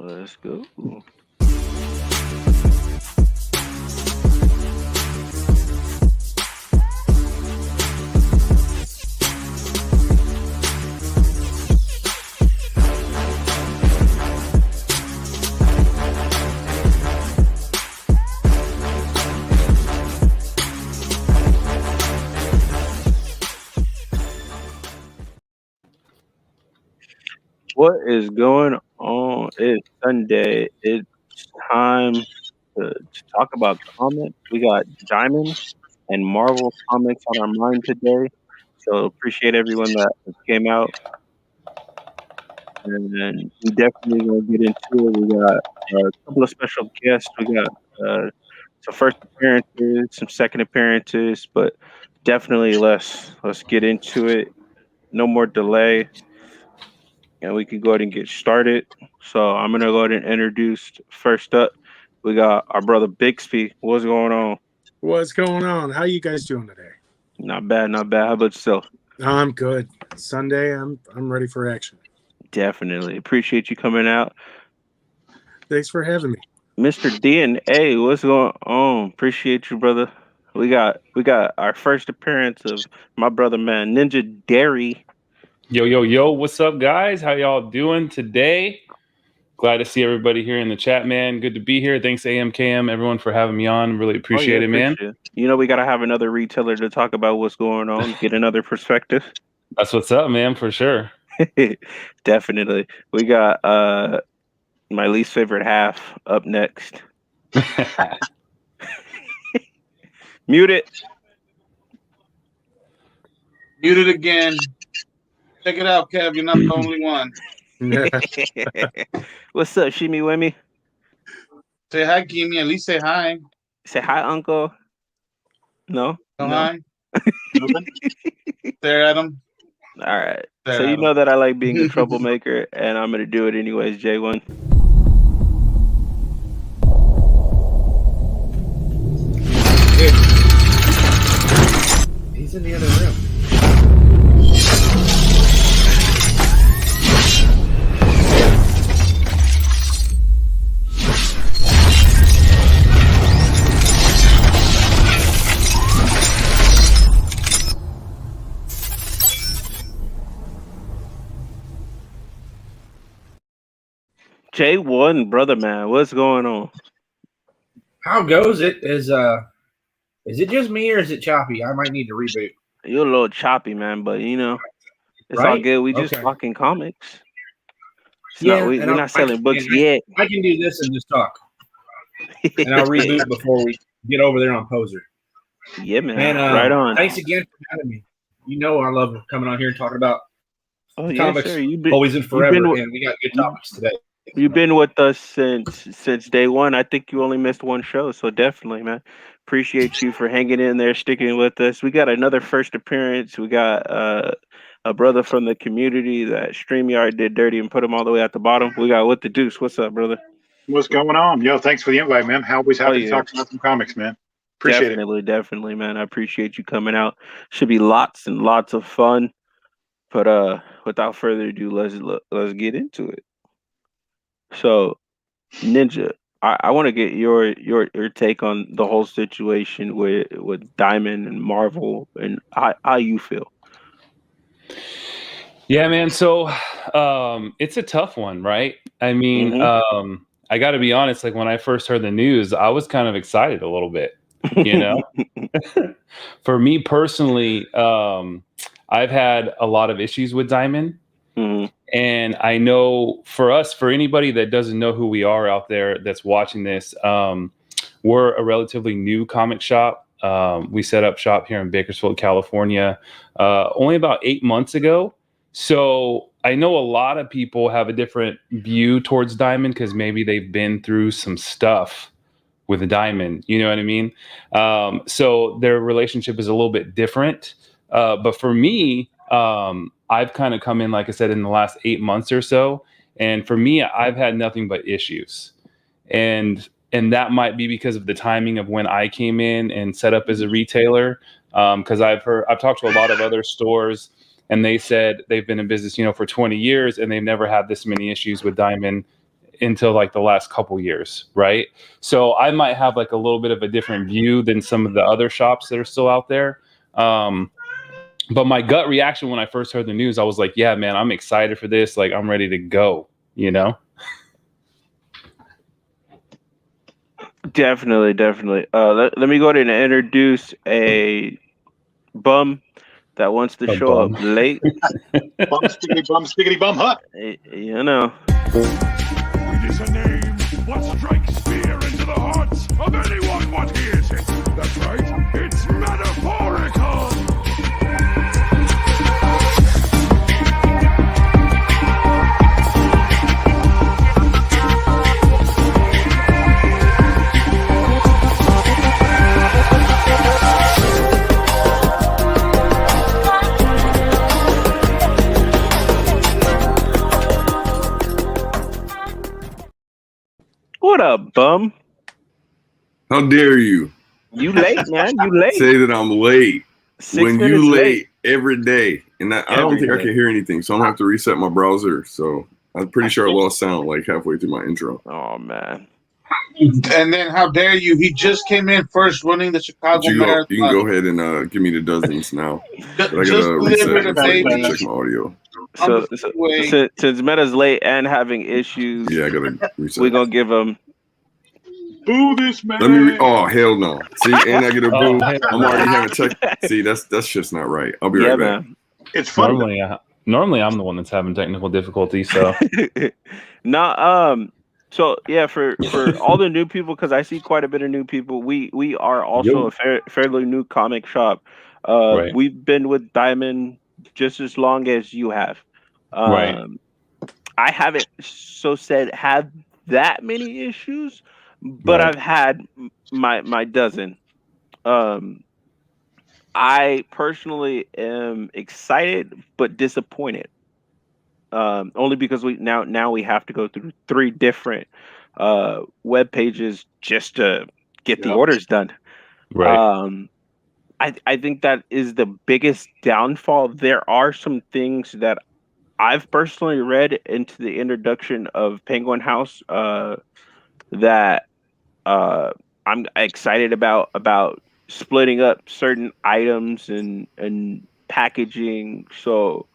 Let's go. What is going on? It's Sunday. It's time to talk about comics. We got Diamond and Marvel comics on our mind today. So appreciate everyone that came out. And we definitely gonna get into it. We got a couple of special guests. We got some first appearances, some second appearances, but definitely let's get into it. No more delay, and we can go ahead and get started. So I'm gonna go ahead and introduce first up. We got our brother Bixby. What's going on? What's going on? How you guys doing today? Not bad, not bad. How about yourself? I'm good. Sunday, I'm ready for action. Definitely appreciate you coming out, Thanks for having me. Mr. DNA. What's going on? Appreciate you, brother. We got our first appearance of my brother, man, Ninja Dairy. Yo, what's up, guys? How y'all doing today? Glad to see everybody here in the chat, man. Good to be here. Thanks, AMKM, everyone, for having me on. Really appreciate it, man. Appreciate it. You know, we got to have another retailer to talk about what's going on, get another perspective. That's what's up, man, for sure. Definitely. We got my least favorite half up next. Mute it. Mute it again. Check it out, Kev. You're not the only one. What's up, Shimmy Wimmy? Say hi, Kimmy. At least say hi. Say hi, Uncle. No? No. Hi. Stare at him. All right. So you know that I like being a troublemaker, and I'm going to do it anyways, J1. He's in the other room. J1, brother man, what's going on? How goes it? Is it just me or is it choppy? I might need to reboot. You're a little choppy, man, but you know, it's all good. We just talking comics. We're not selling books yet. I can do this and just talk. And I'll reboot before we get over there on Poser. Yeah, man. And right on. Thanks again for having me. You know I love coming on here and talking about comics. Yes, sir. Always and forever, and we got good topics today. You've been with us since day one. I think you only missed one show, so definitely, man. Appreciate you for hanging in there, sticking with us. We got another first appearance. We got a brother from the community that StreamYard did dirty and put him all the way at the bottom. We got What the Deuce. What's up, brother? What's going on? Yo, thanks for the invite, man. Always happy to talk about some comics, man. Appreciate it. Definitely, man. I appreciate you coming out. Should be lots and lots of fun. But without further ado, let's get into it. So, Ninja, I want to get your take on the whole situation with Diamond and Marvel and how you feel. Yeah, man. So it's a tough one, right? I mean, I got to be honest. Like when I first heard the news, I was kind of excited a little bit. You know, for me personally, I've had a lot of issues with Diamond. Mm-hmm. And I know for anybody that doesn't know who we are out there that's watching this, we're a relatively new comic shop. We set up shop here in Bakersfield, California, only about 8 months ago. So I know a lot of people have a different view towards Diamond because maybe they've been through some stuff with Diamond. You know what I mean? So their relationship is a little bit different. But for me, I've kind of come in, like I said, in the last 8 months or so. And for me, I've had nothing but issues. And that might be because of the timing of when I came in and set up as a retailer. Because I've talked to a lot of other stores, and they said they've been in business, for 20 years, and they've never had this many issues with Diamond until like the last couple years, right? So I might have like a little bit of a different view than some of the other shops that are still out there. But my gut reaction when I first heard the news, I was like, yeah, man, I'm excited for this. Like, I'm ready to go, you know? Definitely. Let me go ahead and introduce a bum that wants to show up late. Bum, stickity, bum, huh? You know. It is a name what strikes fear into the hearts of anyone what hears it. That's right, it's metaphorical. What up, bum? How dare you? You late, man. You late. Say that I'm late. 6 when minutes you late every day. And I don't think I can hear anything. So I'm going to have to reset my browser. So I'm pretty sure I lost sound like halfway through my intro. Oh, man. And then how dare you? He just came in first running the Chicago Marathon. You can go ahead and give me the dozens now. But I got Just to deliver reset the and baby. check my audio. So since Meta's late and having issues, Yeah, I got to reset. we're going to give him. Boo this man. Let me. Oh hell no! See, and I get a boo. hell I'm already having tech. See, that's just not right. I'll be right back. Man. It's fun. Normally I'm the one that's having technical difficulties. So So yeah, for all the new people, because I see quite a bit of new people. We are also a fairly new comic shop. Right. We've been with Diamond just as long as you have. Right. I haven't had that many issues, but Right. I've had my dozen. I personally am excited but disappointed. Only because now we have to go through 3 different web pages just to get the orders done. Right. I think that is the biggest downfall. There are some things that I've personally read into the introduction of Penguin House that I'm excited about splitting up certain items and packaging. So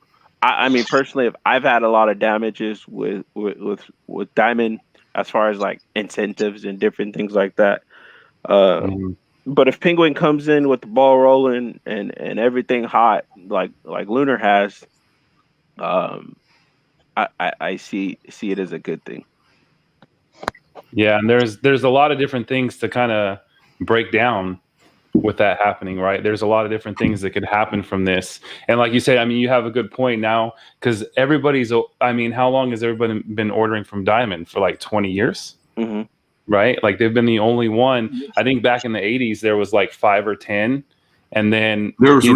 I mean, personally, I've had a lot of damages with Diamond as far as like incentives and different things like that. But if Penguin comes in with the ball rolling and everything hot like Lunar has, I see it as a good thing. Yeah, and there's a lot of different things to kind of break down with that happening, right? There's a lot of different things that could happen from this. And like you said, I mean, you have a good point now because how long has everybody been ordering from Diamond? For like 20 years? Mm-hmm. Right? Like they've been the only one. I think back in the 80s, there was like 5 or 10. And then there was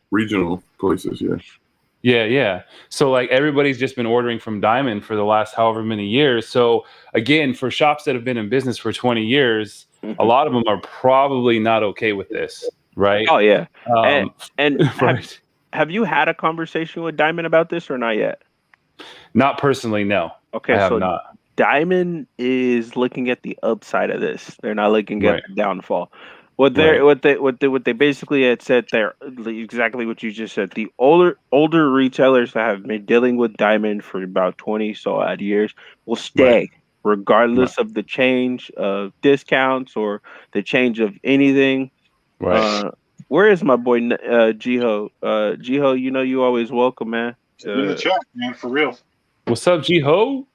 regional places, yeah. Yeah. So like everybody's just been ordering from Diamond for the last however many years. So again, for shops that have been in business for 20 years, a lot of them are probably not okay with this, right? Oh yeah. And right. have you had a conversation with Diamond about this or not yet? Not personally, no. Okay, I have so not. Diamond is looking at the upside of this. They're not looking at the downfall. What they basically had said there, exactly what you just said. The older retailers that have been dealing with Diamond for about 20 so odd years will stay, regardless of the change of discounts or the change of anything. Right. Where is my boy Jiho? Jiho, you know you always welcome, man. In the chat, man, for real. What's up, Jiho?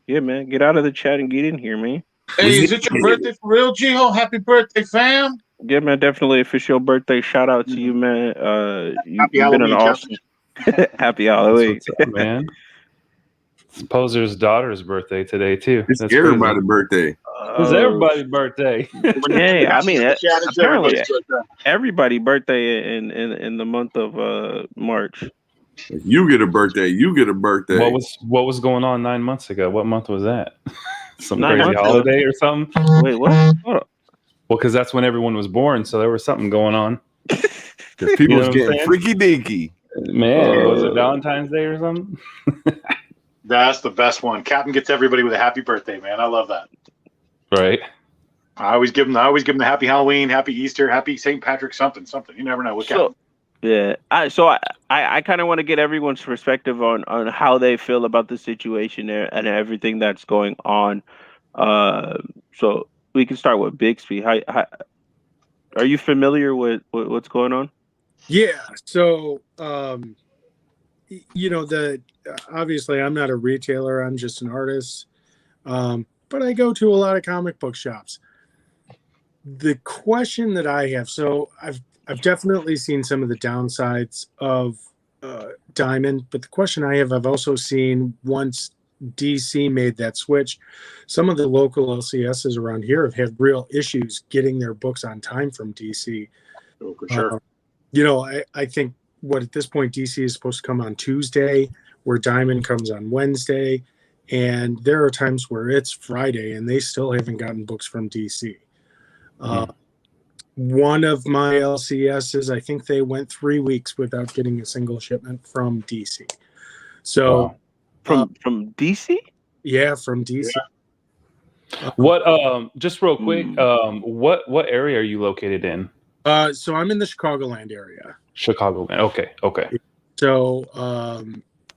Yeah, man, get out of the chat and get in here, man. Hey, is it your birthday for real, Jiho? Happy birthday, fam! Yeah, man, definitely official birthday. Shout out to you, man. You've been an awesome. Happy Halloween, What's up, man. It's Poser's daughter's birthday today too. It's everybody's birthday. It's everybody's birthday. Yeah, I mean, apparently everybody's birthday in the month of March. If you get a birthday. You get a birthday. What was going on 9 months ago? What month was that? Some 9 crazy months holiday or something? Wait, what? Hold up. Well, because that's when everyone was born, so there was something going on. Because people was getting freaky dinky. Man, was it Valentine's Day or something? That's the best one. Captain gets everybody with a happy birthday, man. I love that. Right. I always give them the happy Halloween, happy Easter, happy St. Patrick, something. You never know. With Captain. Yeah. I kind of want to get everyone's perspective on how they feel about the situation there and everything that's going on. So we can start with Bixby. How are you familiar with what's going on? Yeah. So, obviously I'm not a retailer. I'm just an artist. But I go to a lot of comic book shops. The question that I have, so I've definitely seen some of the downsides of Diamond, but the question I have, I've also seen once DC made that switch, some of the local LCSs around here have had real issues getting their books on time from DC. Oh, for sure. I think at this point, DC is supposed to come on Tuesday, where Diamond comes on Wednesday. And there are times where it's Friday and they still haven't gotten books from DC. One of my LCSs, I think they went 3 weeks without getting a single shipment from DC. So from DC? Yeah, from DC. Yeah. What? Just real quick. What area are you located in? So I'm in the Chicagoland area. Chicagoland. Okay. So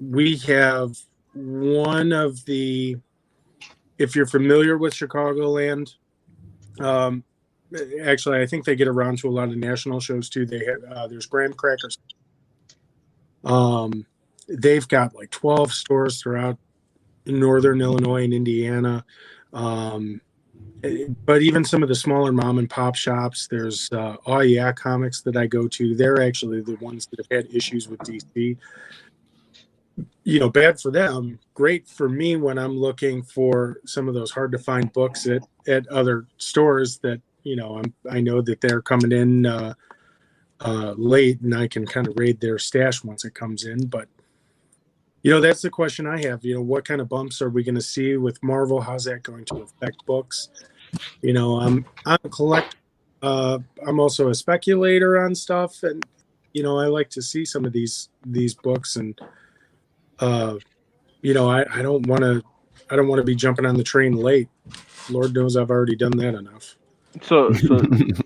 we have one of the, if you're familiar with Chicagoland, actually I think they get around to a lot of national shows too. They have there's Graham Crackers. They've got like 12 stores throughout northern Illinois and Indiana. But even some of the smaller mom and pop shops, there's Oh Yeah Comics that I go to. They're actually the ones that have had issues with DC. Bad for them, great for me when I'm looking for some of those hard to find books at other stores that, I know that they're coming in late and I can kind of raid their stash once it comes in. But, that's the question I have. What kind of bumps are we going to see with Marvel? How's that going to affect books? I'm a collector. I'm also a speculator on stuff. And, I like to see some of these books and, I don't want to be jumping on the train late. Lord knows I've already done that enough. So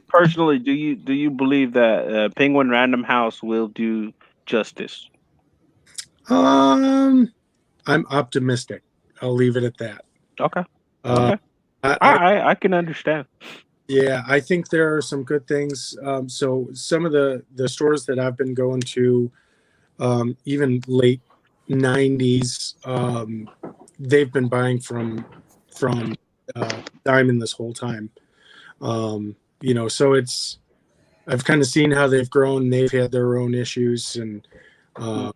personally, do you believe that Penguin Random House will do justice? I'm optimistic. I'll leave it at that. Okay. I can understand. Yeah, I think there are some good things. So some of the stores that I've been going to, even late 90s, they've been buying from Diamond this whole time. So I've kind of seen how they've grown. They've had their own issues, and I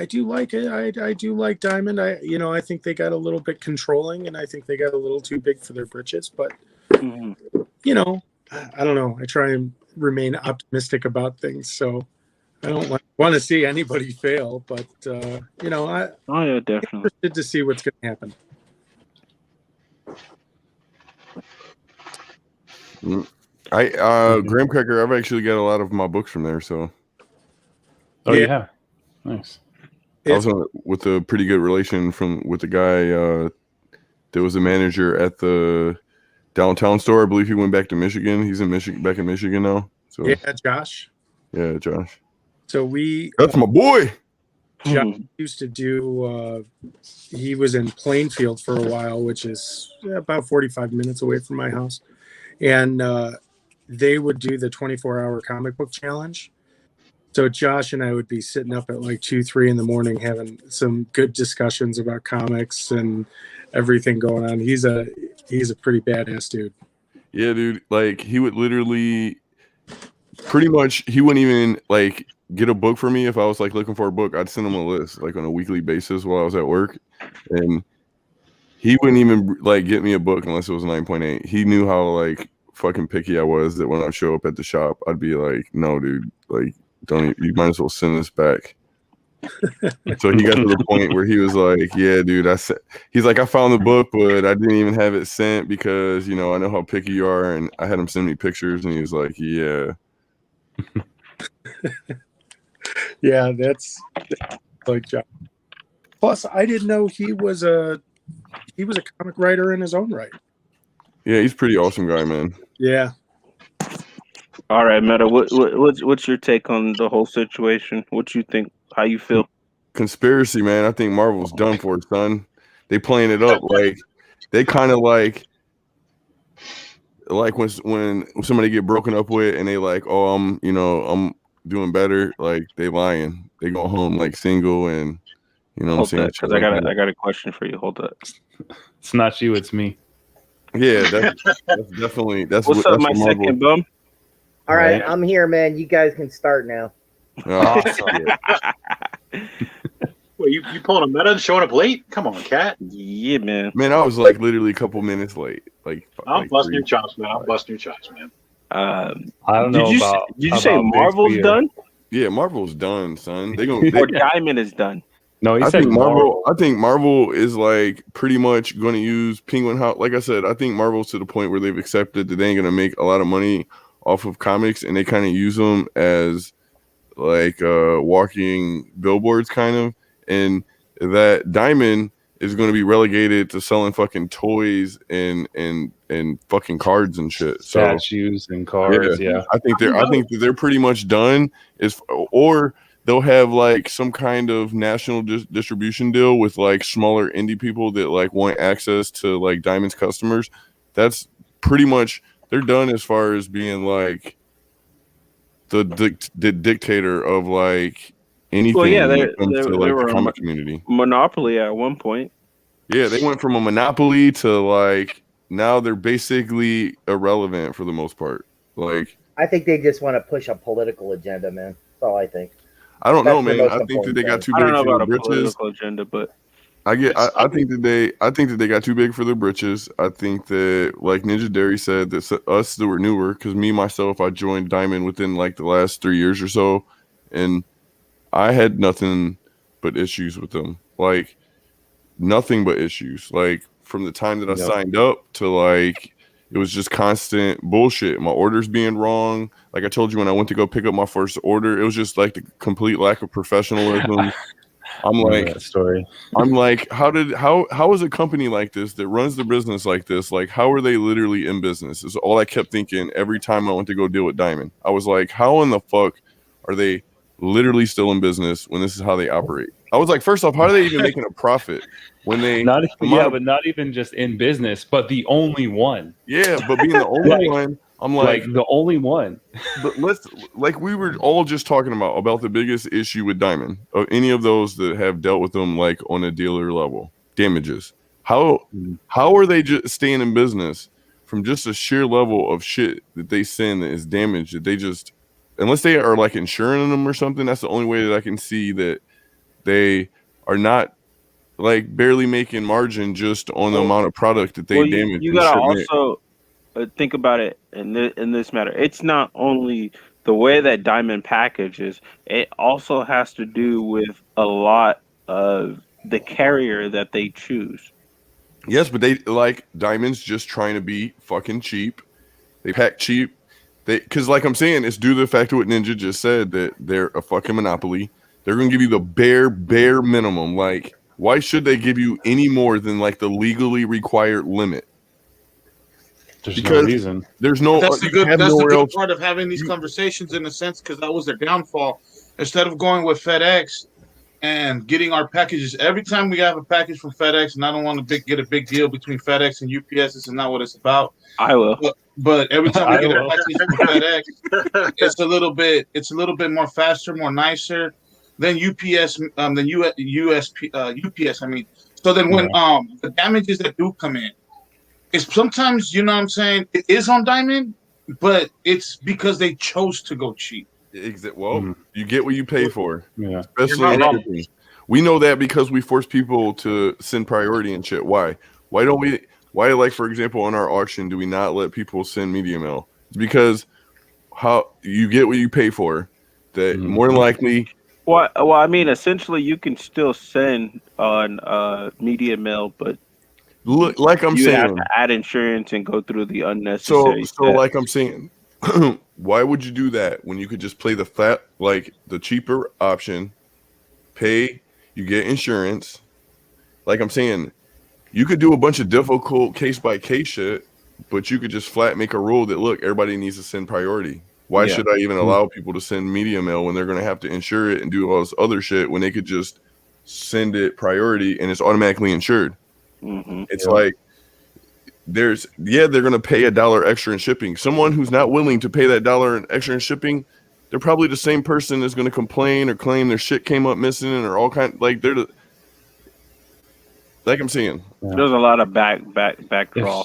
do like it. I do like Diamond. I think they got a little bit controlling, and I think they got a little too big for their britches. But I don't know. I try and remain optimistic about things, so I don't want to see anybody fail. But I'm definitely interested to see what's going to happen. Graham Cracker, I've actually got a lot of my books from there, so. Oh yeah, nice. I was with a pretty good relation with the guy that was the manager at the downtown store. I believe he went back to Michigan. He's back in Michigan now. So yeah, Josh. Yeah, Josh. So that's my boy. Josh used to do. He was in Plainfield for a while, which is about 45 minutes away from my house, and they would do the 24-hour comic book challenge. So Josh and I would be sitting up at like 2-3 in the morning having some good discussions about comics and everything going on. He's a pretty badass dude. Yeah, dude. Like he would literally, pretty much, he wouldn't even like get a book for me if I was like looking for a book. I'd send him a list like on a weekly basis while I was at work, and he wouldn't even like get me a book unless it was 9.8. He knew how like fucking picky I was, that when I show up at the shop, I'd be like, no, dude, like. You might as well send this back. So he got to the point where he was like, yeah, dude, he's like, I found the book, but I didn't even have it sent because, I know how picky you are. And I had him send me pictures, and he was like, yeah. Yeah, that's like John. Plus, I didn't know he was a comic writer in his own right. Yeah, he's a pretty awesome guy, man. Yeah. All right, Meta. What's your take on the whole situation? What you think? How you feel? Conspiracy, man. I think Marvel's done for it, son. They playing it up like they kind of like when somebody get broken up with and they like, oh, I'm doing better. Like they lying. They go home like single and what I'm saying. Because I got a question for you. Hold up. It's not you, it's me. Yeah, that's definitely that's what's up, my Marvel. second bum. All right, I'm here, man. You guys can start now. Awesome. Well, you pulling a Meta and showing up late? Come on, Cat. Yeah, man. Man, I was like literally a couple minutes late. I'm busting your chops, man. I'm busting your chops, man. I don't know Did you say Marvel's done? Yeah, Marvel's done, son. Or Diamond is done. No, I think Marvel. I think Marvel is like pretty much going to use Penguin House. Like I said, I think Marvel's to the point where they've accepted that they ain't going to make a lot of money off of comics, and they kind of use them as like walking billboards, kind of. And that Diamond is going to be relegated to selling fucking toys and fucking cards and shit. So statues and cards. Yeah. I think that they're pretty much done. Or they'll have like some kind of national distribution deal with like smaller indie people that like want access to like Diamond's customers. That's pretty much, they're done as far as being like the dictator of like anything. Well, yeah, when it comes to, they like, were the a comic community. Monopoly at one point. Yeah, they went from a monopoly to like now they're basically irrelevant for the most part. Like, I think they just want to push a political agenda, man. That's all I think. I don't know, That's the man. most I think that they got too I big don't know for about their a britches. political agenda, but I think that they got too big for their britches. I think that, like Ninja Dairy said, that us that were newer, because me myself, I joined Diamond within like the last 3 years or so, and I had nothing but issues with them. Like nothing but issues. Like from the time that I signed up to like it was just constant bullshit. My orders being wrong. Like I told you when I went to go pick up my first order, it was just like the complete lack of professionalism. I'm like, that story. I'm like, how is a company like this that runs the business like this? Like, how are they literally in business? Is all I kept thinking every time I went to go deal with Diamond. I was like, how in the fuck are they literally still in business when this is how they operate? I was like, first off, how are they even making a profit when they but not even just in business, but the only one. Yeah, but being the only one, I'm like the only one. But we were all just talking about the biggest issue with Diamond, of any of those that have dealt with them like on a dealer level, damages. How are they just staying in business from just a sheer level of shit that they send that is damaged, that they just, unless they are like insuring them or something, that's the only way that I can see that they are not like barely making margin just on the amount of product that they damage. You gotta also think about it in this matter. It's not only the way that Diamond packages, it also has to do with a lot of the carrier that they choose. Yes, but they like Diamond's just trying to be fucking cheap. They pack cheap. Because like I'm saying, it's due to the fact of what Ninja just said, that they're a fucking monopoly. They're going to give you the bare minimum. Like, why should they give you any more than like the legally required limit? There's no reason. There's no. That's the good part of having these conversations, in a sense, because that was their downfall. Instead of going with FedEx and getting our packages, every time we have a package from FedEx, and I don't want to get a big deal between FedEx and UPS. This is not what it's about. I will. But every time we get a package from FedEx, it's a little bit more faster, more nicer than UPS, than UPS. I mean, so then when the damages that do come in, it's sometimes, you know what I'm saying, it is on Diamond, but it's because they chose to go cheap. Well, you get what you pay for. Yeah. Especially we know that because we force people to send priority and shit. Why don't we? Why, like, for example, on our auction, do we not let people send media mail? It's because how you get what you pay for. That more than likely. Well, I mean, essentially, you can still send on media mail, but look, like I'm saying, you have to add insurance and go through the unnecessary. So like I'm saying, why would you do that when you could just play the cheaper option? Pay, you get insurance, like I'm saying, you could do a bunch of difficult case by case shit, but you could just flat make a rule that look, everybody needs to send priority. Why should I even allow people to send media mail when they're going to have to insure it and do all this other shit when they could just send it priority and it's automatically insured? It's like they're going to pay $1 extra in shipping. Someone who's not willing to pay that $1 extra in shipping, they're probably the same person that's going to complain or claim their shit came up missing or all kind. Like like I'm saying, there's a lot of back draw.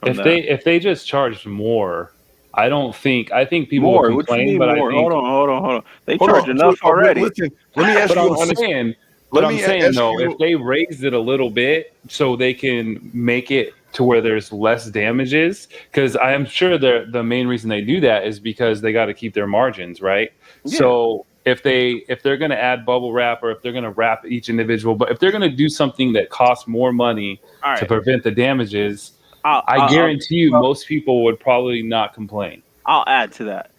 If they just charged more, I think people more. will complain, but more? I think Hold on. They charge enough already. Listen, let me ask you. I'm saying though, if they raised it a little bit so they can make it to where there's less damages, because I am sure the main reason they do that is because they got to keep their margins, right? Yeah. So if they're going to add bubble wrap, or if they're going to wrap each individual, but if they're going to do something that costs more money to prevent the damages, I guarantee you most people would probably not complain. I'll add to that.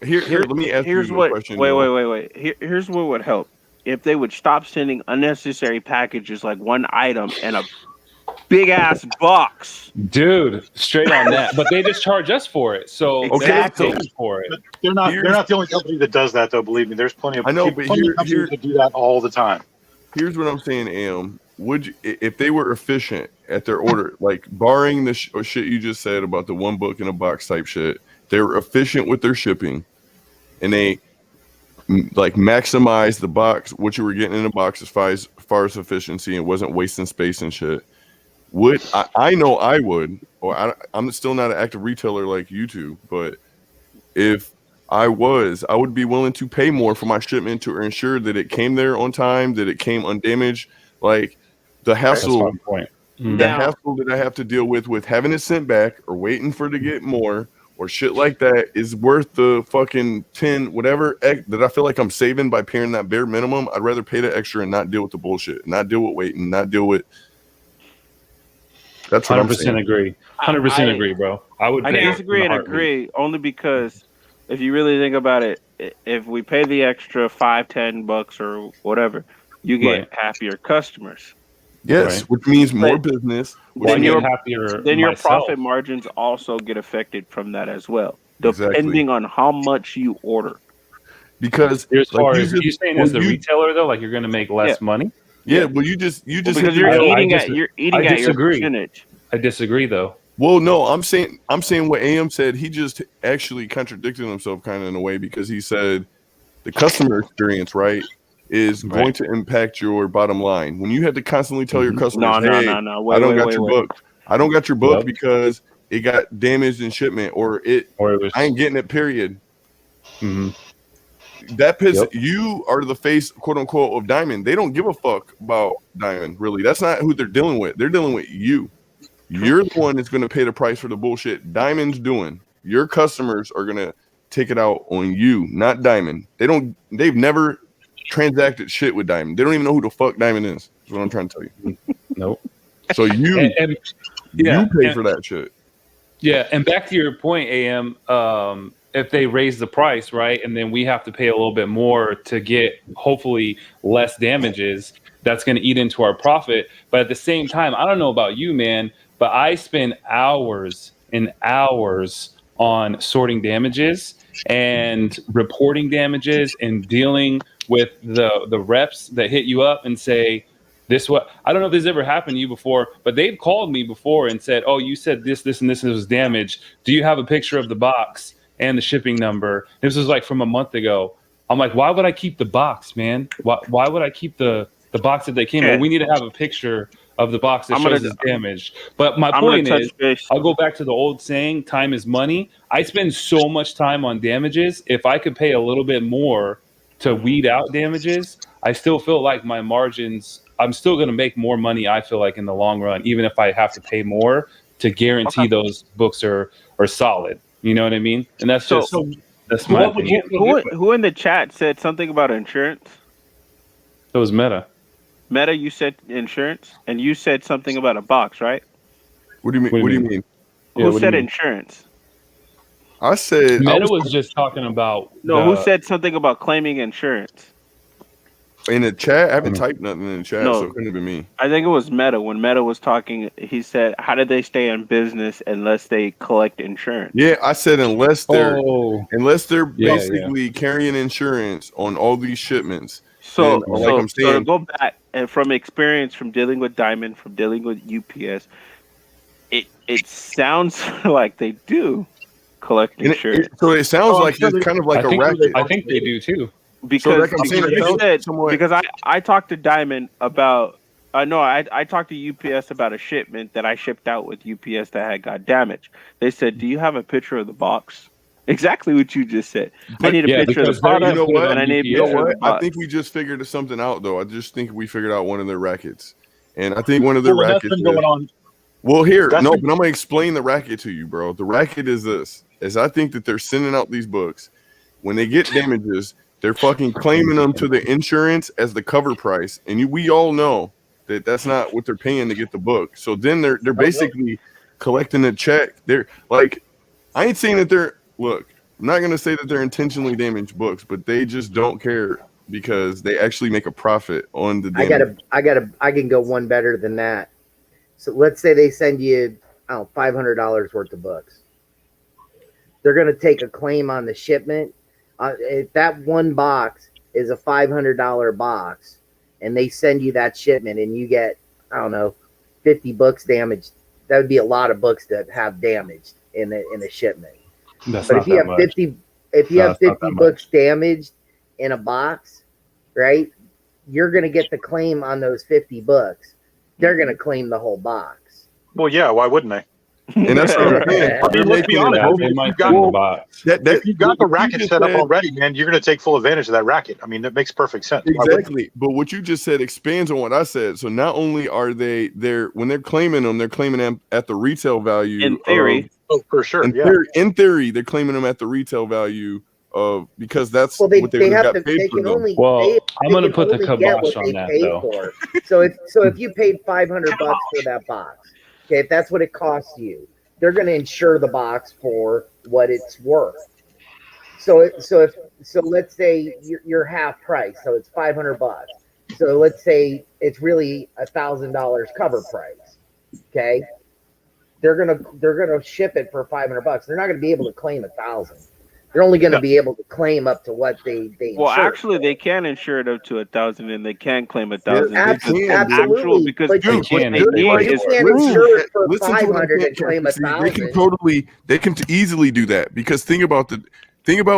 Here let me ask you a question. Wait. Here's what would help. If they would stop sending unnecessary packages like one item and a big ass box. Dude, straight on that. But they just charge us for it. So exactly. For it. But they're not the only company that does that, though, believe me. There's plenty of companies that do that all the time. Here's what I'm saying, Am. If they were efficient at their order, like barring the shit you just said about the one book in a box type shit, they were efficient with their shipping, and they like maximize the box, what you were getting in the box as far as efficiency, and wasn't wasting space and shit. I know I would, or I'm still not an active retailer like you two, but if I would be willing to pay more for my shipment to ensure that it came there on time, that it came undamaged. Like the hassle, hassle that I have to deal with having it sent back or waiting for it to get more or shit like that is worth the fucking 10 whatever that I feel like I'm saving by paying that bare minimum. I'd rather pay the extra and not deal with the bullshit, not deal with waiting, not deal with. That's what 100% agree. 100% agree, bro. I disagree and agree only because if you really think about it, if we pay the extra $5-10 or whatever, you get happier customers. Yes, which means more business. Then your profit margins also get affected from that as well, depending on how much you order. Because as far as you saying as the retailer though, like you're going to make less money. Yeah, well, you just because you're eating at your percentage. I disagree though. Well, no, I'm saying what AM said. He just actually contradicted himself kind of in a way because he said the customer experience, right, is going to impact your bottom line. When you have to constantly tell your customers, no. I don't got your book. I don't got your book because it got damaged in shipment or I ain't getting it, period. Mm-hmm. That you are the face, quote unquote, of Diamond. They don't give a fuck about Diamond, really. That's not who they're dealing with. They're dealing with you. You're the one that's going to pay the price for the bullshit Diamond's doing. Your customers are going to take it out on you, not Diamond. They've never transacted shit with Diamond. They don't even know who the fuck Diamond is. That's what I'm trying to tell you. Nope. So you pay for that shit. Yeah, and back to your point, AM, if they raise the price, right, and then we have to pay a little bit more to get hopefully less damages, that's going to eat into our profit. But at the same time, I don't know about you, man, but I spend hours and hours on sorting damages and reporting damages and dealing with the reps that hit you up and say, I don't know if this ever happened to you before, but they've called me before and said, oh, you said this, and this was damaged. Do you have a picture of the box and the shipping number? This was like from a month ago. I'm like, why would I keep the box, man? Why would I keep the box that they came in? We need to have a picture of the box that shows it's damaged. But my point is, I'll go back to the old saying, time is money. I spend so much time on damages. If I could pay a little bit more to weed out damages, I still feel like my margins, I'm still going to make more money, I feel like, in the long run, even if I have to pay more to guarantee those books are solid. You know what I mean? And that's that's my opinion. Who in the chat said something about insurance? It was Meta. Meta, you said insurance, and you said something about a box, right? What do you mean? What do you mean? Who said insurance? I said Meta was just talking about. No, who said something about claiming insurance? In the chat, I haven't typed nothing in the chat, No. so it couldn't have been me. I think it was Meta. When Meta was talking, he said, "How did they stay in business unless they collect insurance?" Yeah, I said unless they're Yeah, basically carrying insurance on all these shipments. So, then, like I'm so to saying, go back and from experience, from dealing with Diamond, from dealing with UPS, it sounds like they do collect insurance. so it sounds like it's kind of like a racket. I think they do too. Because, like I'm saying, it you sounds said, somewhat- because I talked to Diamond about I talked to UPS about a shipment that I shipped out with UPS that had got damaged. They said, "Do you have a picture of the box?" Exactly what you just said. I need a picture of the product, you know what? and I need a You know picture of the what? box. I think we just figured something out, though. I just think we figured out one of their rackets, and I think one of their That's rackets been going on. Well, here, That's no, been- but I'm gonna explain the racket to you, bro. The racket is this: is I think that they're sending out these books when they get damages. They're fucking claiming them to the insurance as the cover price, and we all know that that's not what they're paying to get the book. So then they're basically collecting a check. They're like, I ain't saying that they're look. I'm not gonna say that they're intentionally damaged books, but they just don't care because they actually make a profit on the damage. I can go one better than that. So let's say they send you, $500 worth of books. They're going to take a claim on the shipment. If that one box is a $500 box and they send you that shipment and you get, 50 books damaged, that would be a lot of books that have damaged in a shipment. That's But not if you that have much. 50, if you No, have it's not 50 that books damaged in a box, right? You're going to get the claim on those 50 books. They're going to claim the whole box. Well, yeah, why wouldn't they? And that's what I'm saying. I mean, let's be honest. Yeah, I mean, they if might you claim the got, box. if you got the what you racket just set up said- already, man, you're going to take full advantage of that racket. I mean, that makes perfect sense. Why wouldn't Exactly. But what you just said expands on what I said. So not only are they're when they're claiming them, they're claiming them at the retail value. In theory. of- Oh, for sure. in, Yeah. theory in theory, they're claiming them at the retail value of because that's Well, they what they have got to. paid They for can them. only. Well, they I'm gonna can put the only get kibosh what on they that, paid though. for. So if you paid $500 for that box, okay, if that's what it costs you, they're going to insure the box for what it's worth. So let's say you're half price, so it's $500. So let's say it's really $1,000 cover price. Okay, they're gonna ship it for $500. They're not going to be able to claim 1,000. They're only going to be able to claim up to what they Well, insure. actually, they can insure it up to 1,000, and they can claim 1,000. Absolutely, Because but what can, they but they need might is you can't proof. insure it for Listen to what I'm 500 saying, and claim Cassie. They can 1,000. they can easily do that because think about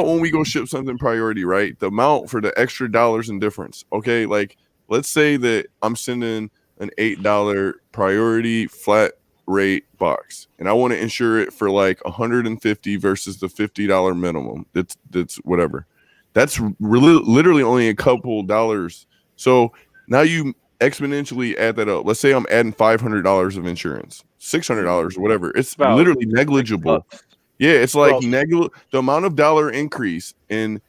when we go ship something priority, right? The amount for the extra dollars and difference. Okay, like let's say that I'm sending an $8 priority flat rate box and I want to insure it for like $150 versus the $50 minimum. That's whatever. That's really literally only a couple dollars. So now you exponentially add that up. Let's say I'm adding $500 of insurance, $600 or whatever. It's About literally negligible. Yeah, it's like the amount of dollar increase in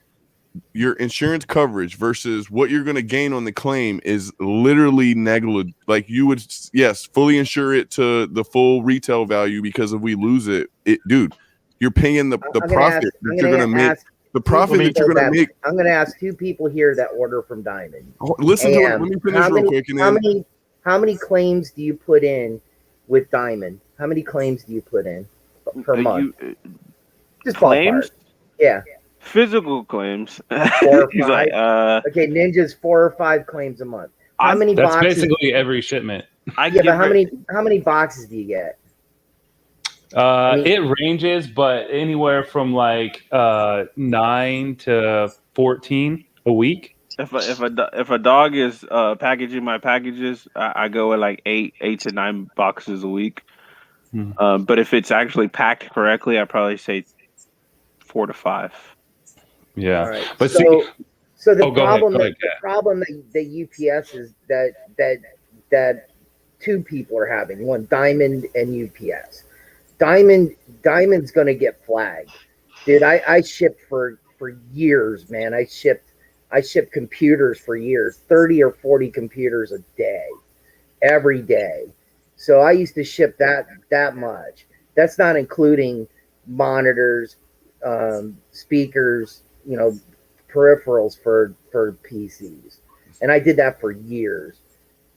your insurance coverage versus what you're going to gain on the claim is literally negligible. Like you would, yes, fully insure it to the full retail value because if we lose it, dude, you're paying the profit that you're going to make. The profit that you're going to make. I'm going to ask two people here that order from Diamond. Listen to it. Let me finish real quick. And then, how many claims do you put in with Diamond? How many claims do you put in per month? Just claims? Ballpark. Yeah. Physical claims. 4 or 5. He's like, okay, Ninja's 4 or 5 claims a month. How many That's boxes? basically every shipment. But how many boxes do you get? It ranges, but anywhere from like 9 to 14 a week. If a dog is packaging my packages, I go with like 8 to 9 boxes a week. But if it's actually packed correctly, I probably say 4 to 5. Yeah, All right. but so the problem go ahead, the problem that UPS is that two people are having, one Diamond and UPS. Diamond's gonna get flagged, dude. I shipped for years, man. I shipped computers for years, 30 or 40 computers a day, every day. So I used to ship that much. That's not including monitors, speakers, peripherals for PCs. and I did that for years.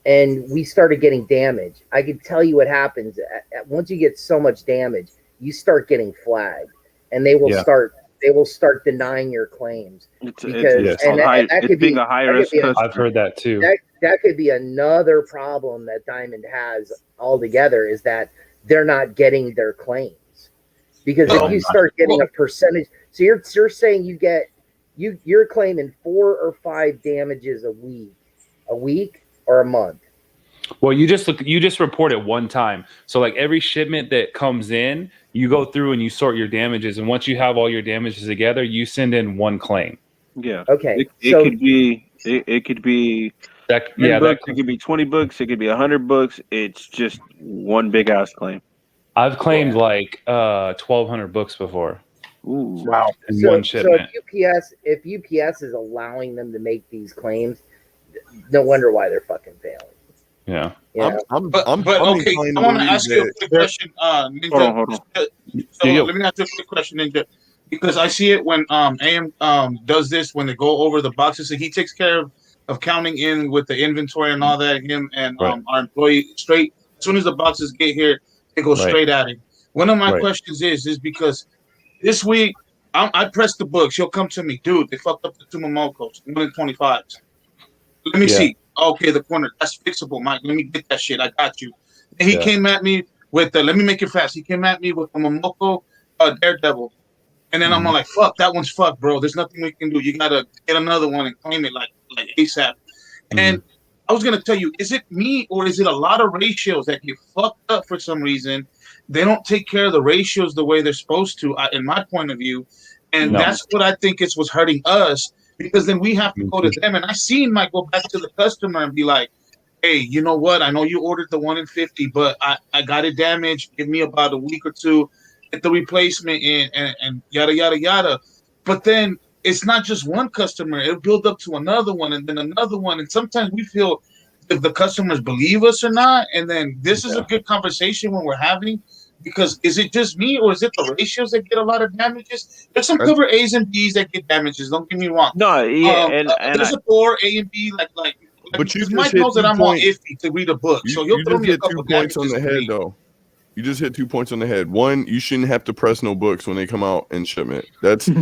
And we started getting damage. I can tell you what happens. Once you get so much damage, you start getting flagged, and they will start denying your claims that could be a high risk. I've heard that too. That could be another problem that Diamond has altogether, is that they're not getting their claims, because if you start getting a percentage, so you're saying you're claiming 4 or 5 damages a week or a month. Well, you just report it one time. So like every shipment that comes in, you go through and you sort your damages, and once you have all your damages together, you send in one claim. Yeah. Okay. It could be it could be that books, it could be 20 books, it could be 100 books. It's just one big ass claim. I've claimed like 1,200 books before. Ooh. Wow. In one shipment. So if UPS is allowing them to make these claims, no wonder why they're fucking failing. Yeah. Yeah. But okay, I want to ask you a quick question, Ninja. Hold on. So let me ask you a quick question, Ninja, because I see it when AM does this when they go over the boxes. So he takes care of counting in with the inventory and all that. Him and our employee straight. As soon as the boxes get here, they go straight at it. One of my questions is because this week I pressed the books. He'll come to me, dude. They fucked up the 2 Momocos, 125s. Let me see. Okay, the corner, that's fixable, Mike. Let me get that shit. I got you. And he came at me with let me make it fast. He came at me with a Momoko Daredevil. And then I'm like, fuck, that one's fucked, bro. There's nothing we can do. You gotta get another one and claim it like ASAP. And I was gonna tell you, is it me or is it a lot of ratios that get fucked up for some reason? They don't take care of the ratios the way they're supposed to, in my point of view. And that's what I think is what's hurting us. Because then we have to go to them, and I seen Mike go back to the customer and be like, "Hey, you know what? I know you ordered the 1 in 50, but I got it damaged. Give me about a week or two, get the replacement in, and yada yada yada." But then it's not just one customer; it'll build up to another one, and then another one. And sometimes we feel if the customers believe us or not. And then this is a good conversation when we're having. Because is it just me or is it the ratios that get a lot of damages? There's some cover A's and B's that get damages. Don't get me wrong. No, yeah, and there's a 4 A and B like. But you Mike knows that I'm all iffy to read a book, so you'll throw me a couple 2 points on the head, though. You just hit 2 points on the head. One, you shouldn't have to press no books when they come out in shipment. That's a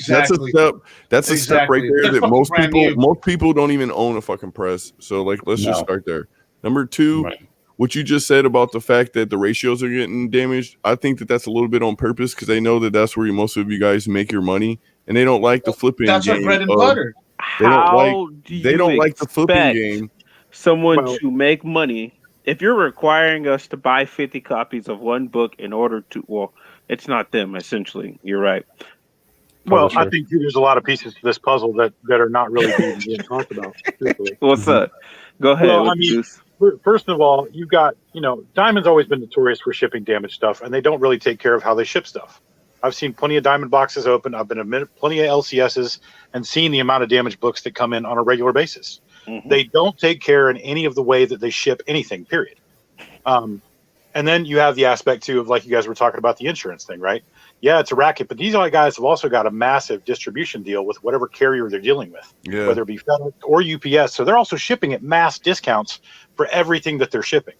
step. That's a step right there that most people don't even own a fucking press. So let's just start there. Number 2. What you just said about the fact that the ratios are getting damaged, I think that's a little bit on purpose because they know that that's where most of you guys make your money, and they don't like the flipping game. That's our bread and butter. They don't like the flipping game. Someone to make money. If you're requiring us to buy 50 copies of one book in order to, it's not them. Essentially, you're right. Well, I think there's a lot of pieces to this puzzle that are not really being talked about. What's up? Go ahead. Well, I mean, first of all, you've got, Diamond's always been notorious for shipping damaged stuff, and they don't really take care of how they ship stuff. I've seen plenty of Diamond boxes open. I've been in plenty of LCSs and seen the amount of damaged books that come in on a regular basis. Mm-hmm. They don't take care in any of the way that they ship anything, period. And then you have the aspect, too, of like you guys were talking about the insurance thing, right? Yeah, it's a racket, but these guys have also got a massive distribution deal with whatever carrier they're dealing with, whether it be FedEx or UPS. So they're also shipping at mass discounts for everything that they're shipping.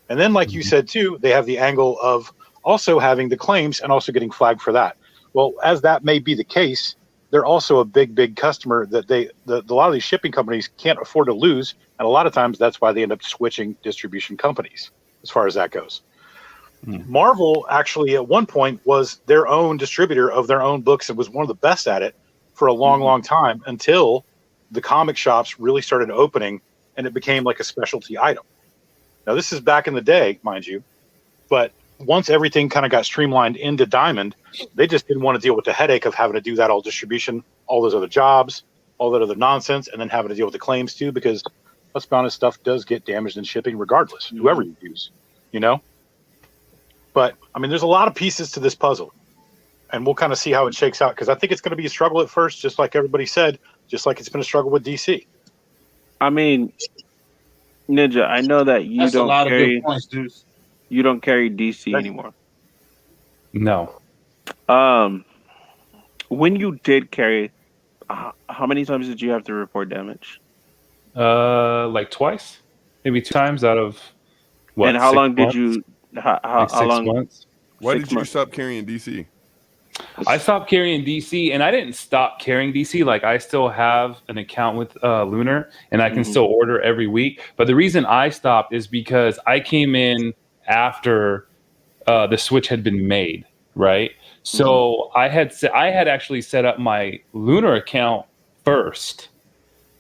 And then, like you said, too, they have the angle of also having the claims and also getting flagged for that. Well, as that may be the case, they're also a big customer that a lot of these shipping companies can't afford to lose. And a lot of times that's why they end up switching distribution companies as far as that goes. Marvel actually at one point was their own distributor of their own books and was one of the best at it for a long time until the comic shops really started opening and it became like a specialty item. Now, this is back in the day, mind you, but once everything kind of got streamlined into Diamond, they just didn't want to deal with the headache of having to do that all distribution, all those other jobs, all that other nonsense, and then having to deal with the claims too, because let's be honest, stuff does get damaged in shipping regardless, whoever you use, But, I mean, there's a lot of pieces to this puzzle, and we'll kind of see how it shakes out, because I think it's going to be a struggle at first, just like everybody said, just like it's been a struggle with DC. I mean, Ninja, I know that you don't carry points, you don't carry DC anymore. No. When you did carry, how many times did you have to report damage? Like twice, maybe 2 times out of what? And how 6 long did months? you? How Like how 6 long? months. Why 6 did you months. stop carrying DC? I stopped carrying DC, and I didn't stop carrying DC. Like I still have an account with Lunar, and I can Mhm. still order every week. But the reason I stopped is because I came in after the switch had been made, right? So I had actually set up my Lunar account first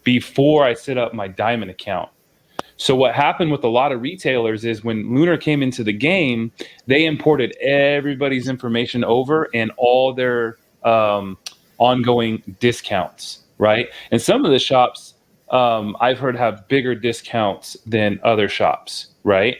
before I set up my Diamond account. So what happened with a lot of retailers is when Lunar came into the game, they imported everybody's information over and all their ongoing discounts, right? And some of the shops I've heard have bigger discounts than other shops, right?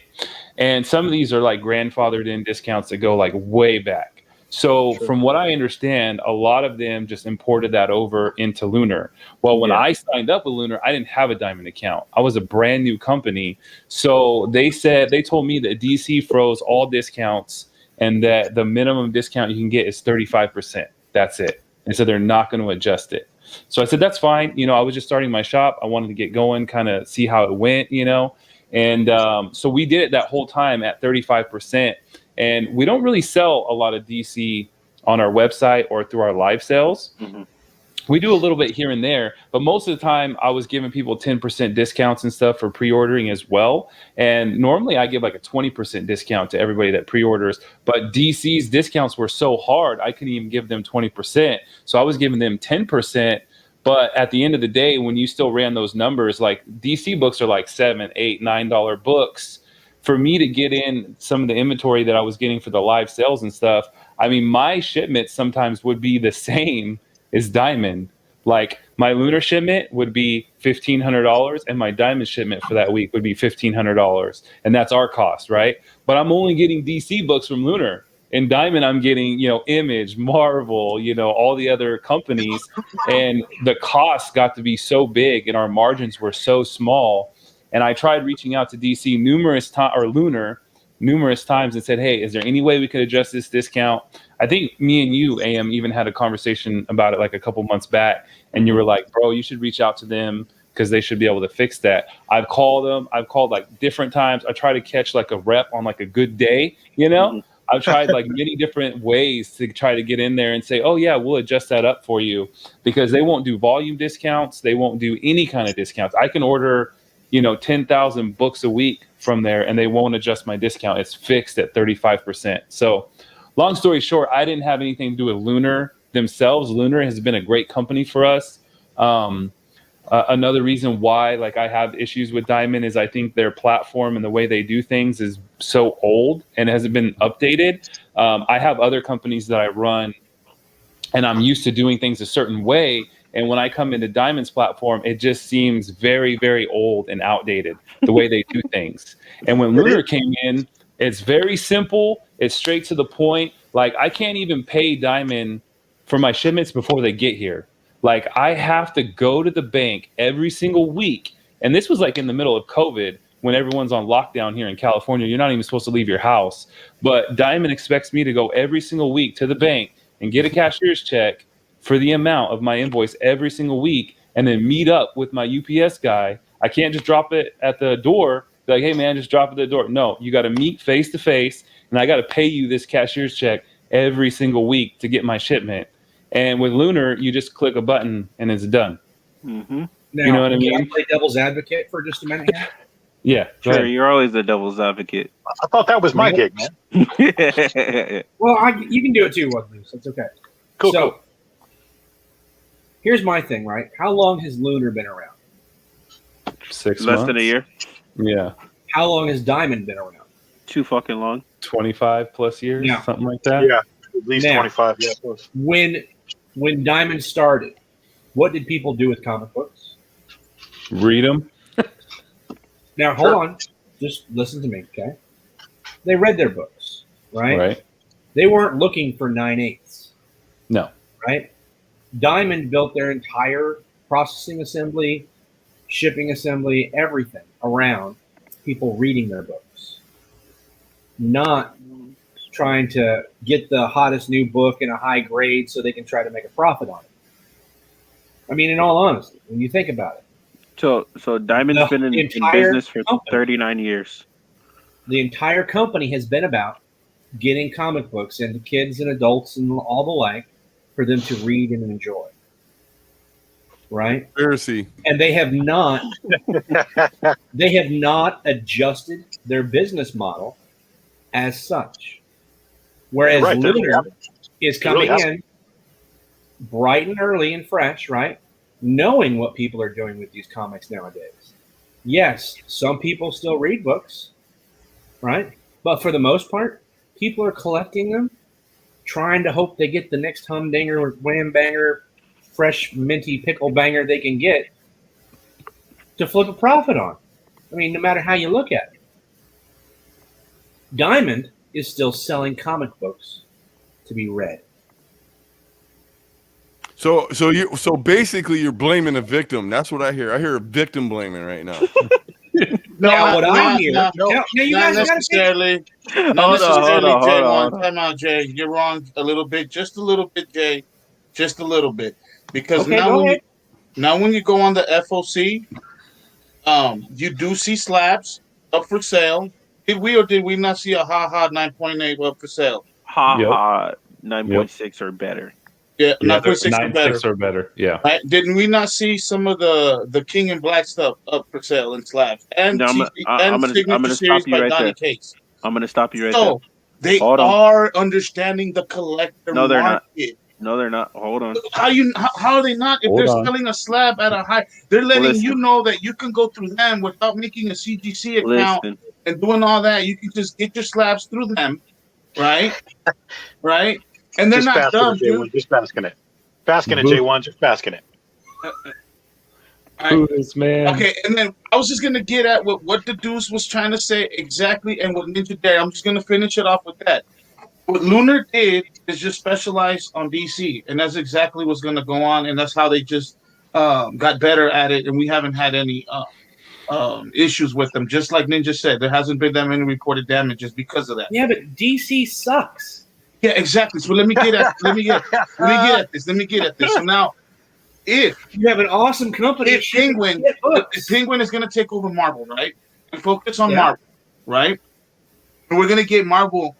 And some of these are like grandfathered in discounts that go like way back. So from what I understand, a lot of them just imported that over into Lunar. Well, when Yeah. I signed up with Lunar, I didn't have a Diamond account. I was a brand new company. So they told me that DC froze all discounts and that the minimum discount you can get is 35%. That's it. And so they're not going to adjust it. So I said, that's fine. You know, I was just starting my shop. I wanted to get going, kind of see how it went, you know. And so we did it that whole time at 35%. And we don't really sell a lot of DC on our website or through our live sales. Mhm. We do a little bit here and there, but most of the time I was giving people 10% discounts and stuff for pre-ordering as well. And normally I give like a 20% discount to everybody that pre-orders, but DC's discounts were so hard, I couldn't even give them 20%. So I was giving them 10%. But at the end of the day, when you still ran those numbers, like DC books are like $7, $8, $9 books. For me to get in some of the inventory that I was getting for the live sales and stuff, I mean, my shipments sometimes would be the same as Diamond. Like my Lunar shipment would be $1,500, and my Diamond shipment for that week would be $1,500, and that's our cost, right? But I'm only getting DC books from Lunar. In Diamond, I'm getting, you know, Image, Marvel, you know, all the other companies, and the costs got to be so big, and our margins were so small. And I tried reaching out to DC numerous times, or Lunar numerous times, and said, hey, is there any way we could adjust this discount? I think me and you, AM, even had a conversation about it like a couple months back. And you were like, bro, you should reach out to them because they should be able to fix that. I've called them. I've called like different times. I try to catch like a rep on like a good day, you know? I've tried like many different ways to try to get in there and say, oh, yeah, we'll adjust that up for you, because they won't do volume discounts. They won't do any kind of discounts. I can order, you know, 10,000 books a week from there, and they won't adjust my discount. It's fixed at 35%. So long story short, I didn't have anything to do with Lunar themselves. Lunar has been a great company for us. Another reason why like I have issues with Diamond is I think their platform and the way they do things is so old and hasn't been updated. I have other companies that I run, and I'm used to doing things a certain way. And when I come into Diamond's platform, it just seems very, very old and outdated, the way they do things. And when Lunar came in, it's very simple. It's straight to the point. Like I can't even pay Diamond for my shipments before they get here. Like I have to go to the bank every single week. And this was like in the middle of COVID when everyone's on lockdown here in California. You're not even supposed to leave your house. But Diamond expects me to go every single week to the bank and get a cashier's check for the amount of my invoice every single week, and then meet up with my UPS guy. I can't just drop it at the door. Be like, hey man, just drop it at the door. No, you got to meet face to face, and I got to pay you this cashier's check every single week to get my shipment. And with Lunar, you just click a button and it's done. Mm-hmm. Now, You know what I can mean? play devil's advocate for just a minute here? Yeah, go Sure, ahead. you're always the devil's advocate. I thought that was my gig, man. Well, you can do it too, Loose. That's okay. Cool, So cool. here's my thing, right? How long has Lunar been around? 6 Less months. than a year. Yeah, How long has Diamond been around? Too fucking long. 25 plus years, Yeah. something like that. Yeah, at least Now. 25. Yeah, close. When Diamond started, what did people do with comic books? Read them. Now, hold on. Just listen to me, okay? They read their books, right? Right. They weren't looking for 9/8, No. right? Diamond built their entire processing assembly, shipping assembly, everything around people reading their books, not trying to get the hottest new book in a high grade so they can try to make a profit on it. I mean, in all honesty, when you think about it, So Diamond's The been in entire business for company. 39 years. The entire company has been about getting comic books into kids and adults and all the like for them to read and enjoy. Right? Conspiracy. And they have not adjusted their business model as such. Whereas Right, they Lunar haven't. is They really coming haven't. in bright and early and fresh, right? Knowing what people are doing with these comics nowadays. Yes, some people still read books, right? But for the most part, people are collecting them, trying to hope they get the next humdinger or wham banger, fresh minty pickle banger they can get to flip a profit on. I mean, no matter how you look at it. Diamond is still selling comic books to be read. So basically you're blaming a victim. That's what I hear. I hear a victim blaming right now. Now, what I hear, no, now you not guys gotta think, necessarily. Not Hold on, necessarily, hold on, Jay. hold on. One time out, Jay. You're wrong a little bit, just a little bit, Jay, just a little bit. Because Okay, go ahead. now when you go on the FOC, you do see slabs up for sale. Did we not see a HaHa 9.8 up for sale? Ha 9.6 or better. Yeah, Yeah, 9.6 or better. 9.6 or better. Yeah. Right? Didn't we not see some of the King and Black stuff up for sale in slabs and No, I'm Signature gonna Series stop you by right Donny there. Cates? I'm gonna stop you right So they Hold on. are understanding the collector No, they're not. market. there. No, they're not. Hold on. How are they not? If Hold they're on. selling a slab at a high, they're letting Listen. you know that you can go through them without making a CGC account Listen. and doing all that. You can just get your slabs through them, right? Right? And they're Just not basking dumb, it, J1. dude. Just basking it. Basking it, Boo. J1. Just basking it. All right. This man. Okay, and then I was just gonna get at what the Deuce was trying to say exactly, and what Ninja Dare. I'm just gonna finish it off with that. What Lunar did is just specialize on DC, and that's exactly what's gonna go on, and that's how they just got better at it, and we haven't had any issues with them. Just like Ninja said, there hasn't been that many reported damages because of that. Yeah, but DC sucks. Yeah, exactly. So let me get at this. So now, if You have an awesome company. if Penguin, Get if books. Penguin is going to take over Marvel, right, and focus on Yeah. Marvel, right, and we're going to get Marvel.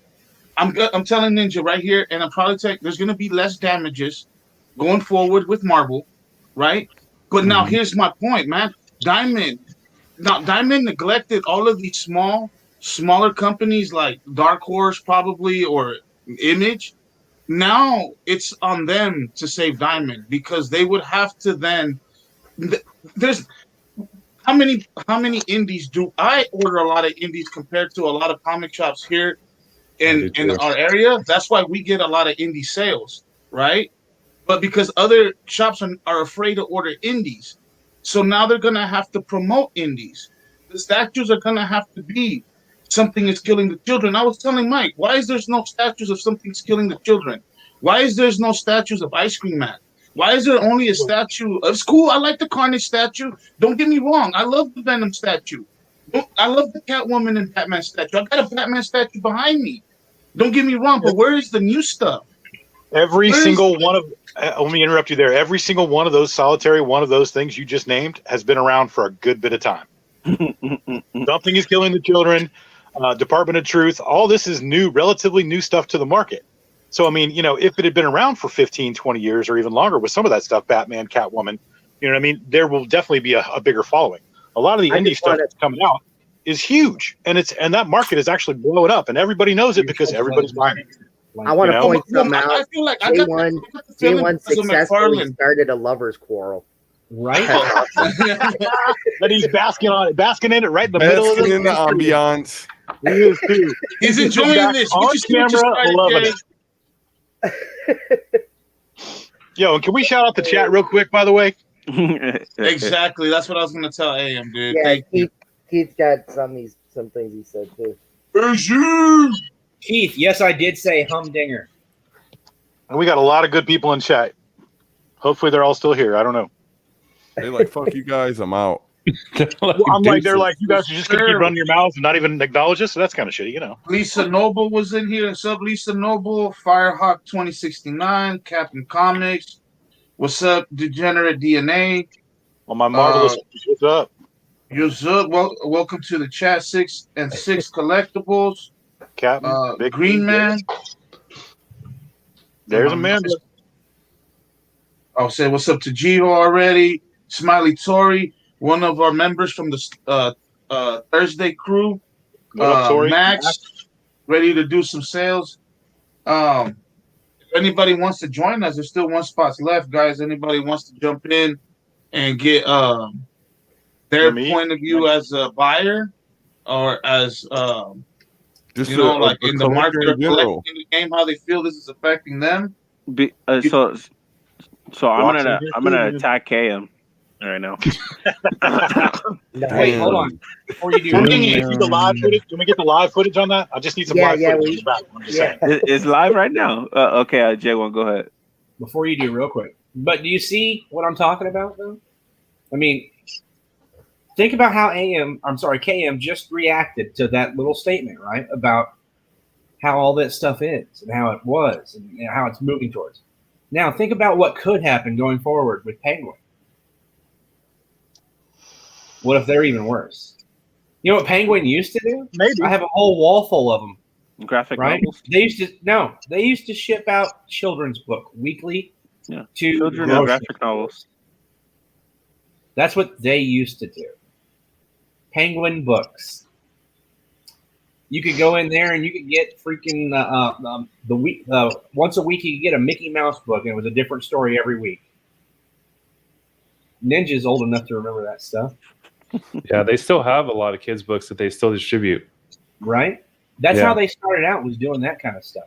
I'm telling Ninja right here, and I'm probably there's going to be less damages going forward with Marvel, right? But now here's my point, man. Diamond neglected all of these smaller companies like Dark Horse, probably, or Image. Now it's on them to save Diamond because they would have to then. There's how many indies do I order? A lot of indies compared to a lot of comic shops here in our area. That's why we get a lot of indie sales, right? But because other shops are afraid to order indies, so now they're gonna have to promote indies. The statues are gonna have to be something is killing the children. I was telling Mike, why is there's no statues of something's killing the children? Why is there's no statues of Ice Cream Man? Why is there only a statue of school? I like the Carnage statue. Don't get me wrong. I love the Venom statue. I love the Catwoman and Batman statue. I got a Batman statue behind me. Don't get me wrong, but where is the new stuff? Every single one of let me interrupt you there. Every single one of those solitary one of those things you just named has been around for a good bit of time. Something is killing the children. Department of Truth. All this is new, relatively new stuff to the market. So, I mean, if it had been around for 15, 20 years or even longer with some of that stuff, Batman, Catwoman, you know what I mean? There will definitely be a bigger following. A lot of the indie stuff that's coming out is huge. And that market is actually blowing up and everybody knows it because everybody's buying it. I want to point Well, something out. I feel like I got J1 the feeling J1 because of successfully McFarlane. started a lovers quarrel. Right? But he's basking in it right in the middle of Basking in the the ambiance. He is too. He's He's enjoying back this. on You just see what you camera, started, loving Jay. it. Yo, and can we shout out the chat real quick, by the way? Exactly. That's what I was gonna tell AM, dude. Yeah, Thank you. Keith's got some things he said too. Keith, yes, I did say humdinger. And we got a lot of good people in chat. Hopefully they're all still here. I don't know. They like, fuck you guys, I'm out. Well, I'm like, they're like, you guys are just gonna keep running your mouths and not even acknowledge us. So that's kind of shitty, Lisa Noble was in here. What's up, Lisa Noble? Firehawk 2069, Captain Comics. What's up, Degenerate DNA? On my marvelous, what's up? Yuzub, welcome to the chat. 6 and 6 collectibles. Captain, Vic, Green Man. There's Amanda. I'll say what's up to Gio already. Smiley Tori, one of our members from the Thursday crew. What up, Tori? Max, ready to do some sales. If anybody wants to join us, there's still one spot left, guys. Anybody wants to jump in and get their point of view as a buyer or as Just you know, like in the market or in general. collecting the game, how they feel this is affecting them. So I'm gonna attack KM right now. Wait, hold on. Before you do, Can we get the live footage? Can we get the live footage on that? I just need some live footage. I'm just saying. It's live right now. Okay, J1, go ahead. Before you do, real quick. But do you see what I'm talking about, though? I mean, think about how KM just reacted to that little statement, right? About how all that stuff is and how it was and how it's moving towards. Now, think about what could happen going forward with Penguin. What if they're even worse? You know what Penguin used to do? Maybe. I have a whole wall full of them. Graphic Right? novels. They used to ship out children's book weekly to Children and graphic novels. That's what they used to do. Penguin books. You could go in there and you could get freaking once a week you could get a Mickey Mouse book and it was a different story every week. Ninja's old enough to remember that stuff. Yeah, they still have a lot of kids' books that they still distribute. Right? That's how they started out, was doing that kind of stuff.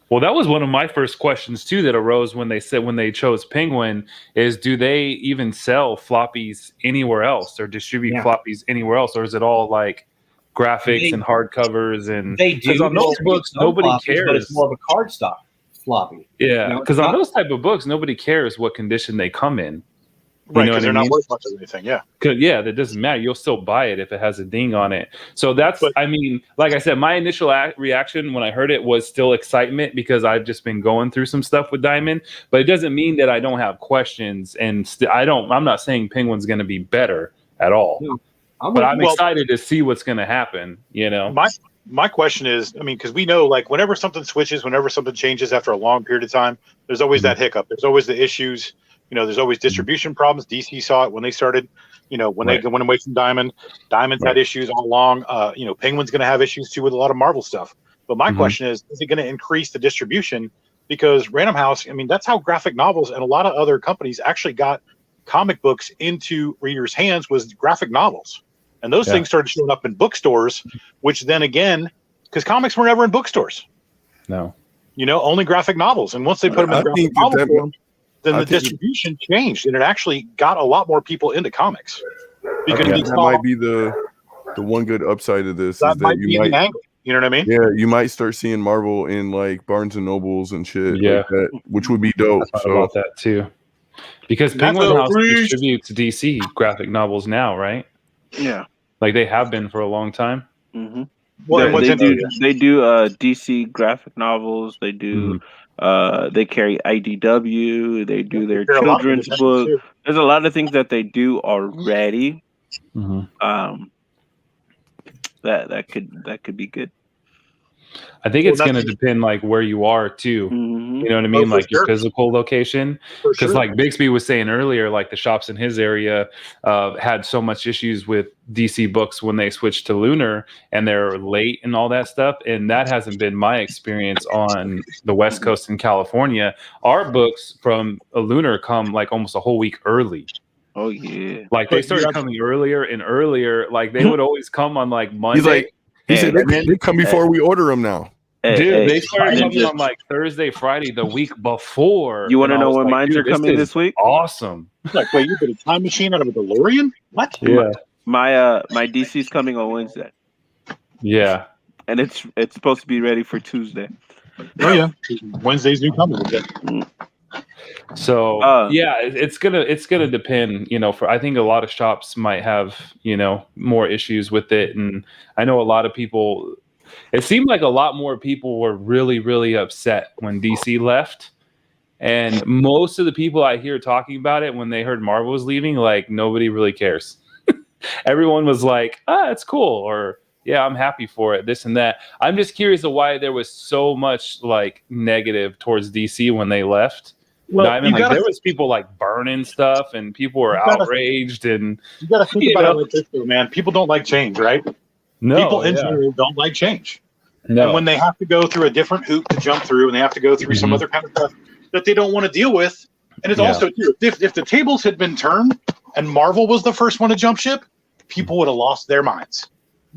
Well, that was one of my first questions too that arose when they chose Penguin is do they even sell floppies anywhere else or distribute floppies anywhere else, or is it all like graphics and hardcovers and they do? Because on those books nobody cares. But it's more of a cardstock floppy. Yeah, because on those type of books nobody cares what condition they come in. Right, because they're not worth much of anything. Yeah. Yeah, that doesn't matter. You'll still buy it if it has a ding on it. So that's, I mean, like I said, my initial reaction when I heard it was still excitement because I've just been going through some stuff with Diamond. But it doesn't mean that I don't have questions. And I'm not saying Penguin's going to be better at all. No, I'm excited to see what's going to happen. You know, my question is, I mean, because we know, like, whenever something switches, whenever something changes after a long period of time, there's always that hiccup. There's always the issues. You know, there's always distribution problems. DC saw it when they started, you know, when they went away from Diamond. Diamond's had issues all along. You know, Penguin's going to have issues too with a lot of Marvel stuff. But my question is it going to increase the distribution? Because Random House, I mean, that's how graphic novels and a lot of other companies actually got comic books into readers' hands, was graphic novels. And those things started showing up in bookstores, which then again, because comics were never in bookstores. No. You know, only graphic novels. And once they put them in graphic novel form, then the distribution changed, and it actually got a lot more people into comics. Because that might be the one good upside of this. That might be the angle. You know what I mean? Yeah, you might start seeing Marvel in like Barnes and Nobles and shit. Yeah, like that, which would be dope. I thought about that too. Because Penguin House distributes DC graphic novels now, right? Yeah, like they have been for a long time. Mm-hmm. Well, they do DC graphic novels. They do. They carry IDW. They do their children's book. There's a lot of things that they do already. That could be good. I think it's going to depend like where you are too. You know what I mean? Like your physical location. Because like Bixby was saying earlier, like the shops in his area had so much issues with DC books when they switched to Lunar and they're late and all that stuff. And that hasn't been my experience on the West Coast in California. Our books from Lunar come like almost a whole week early. Oh yeah. Like they started coming earlier and earlier. Like they would always come on like Monday. He said they come before we order them now. Dude, they started coming on like Thursday, Friday, the week before. You want to know when mines are coming this week? Awesome. Like, wait, you put a time machine out of a DeLorean? What? Yeah. My DC's coming on Wednesday. Yeah. And it's supposed to be ready for Tuesday. Oh yeah. Wednesday's new coming. So yeah, it's gonna depend, you know, for I think a lot of shops might have, you know, more issues with it. And I know a lot of people, it seemed like a lot more people were really, really upset when DC left. And most of the people I hear talking about it when they heard Marvel was leaving, like nobody really cares. Everyone was like, it's cool, or yeah, I'm happy for it, this and that. I'm just curious of why there was so much like negative towards DC when they left. Well, Diamond, like, there was people like burning stuff, and people were outraged. And you got to think about it like this, though, man. People don't like change, right? no, People in general don't like change. no, And when they have to go through a different hoop to jump through, and they have to go through some Mhm. other kind of stuff that they don't want to deal with, and it's Yeah. also too, if the tables had been turned and Marvel was the first one to jump ship, people would have lost their minds.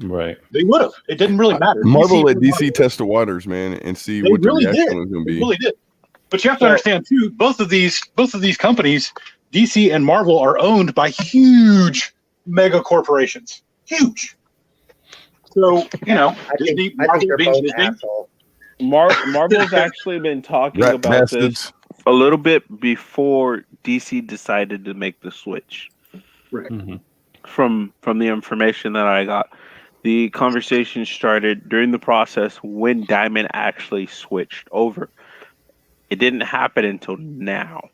right. They would have. It didn't really matter. Marvel let DC DC test the waters, man, and see They what the really reaction did. was going to It be. really did. But you have to understand too, both of these companies, DC and Marvel, are owned by huge mega corporations. Huge. So, I Disney, think Marvel they're being both Disney. assholes. Marvel's actually been talking Rat about this bastards. a little bit before DC decided to make the switch. Mhm. From the information that I got, the conversation started during the process when Diamond actually switched over. It didn't happen until now.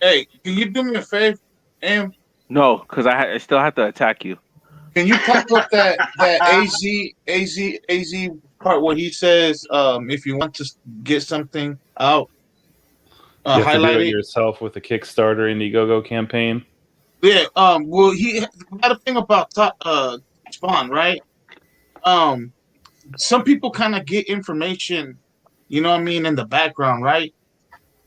Hey, can you do me a favor? And No, because I still have to attack you. can you pop up that AZ part where he says, if you want to get something out, You have to do highlight it it? yourself with the Kickstarter Indiegogo campaign. Yeah. Well, he got a thing about Spawn, right? Some people kind of get information, you know what I mean, in the background, right?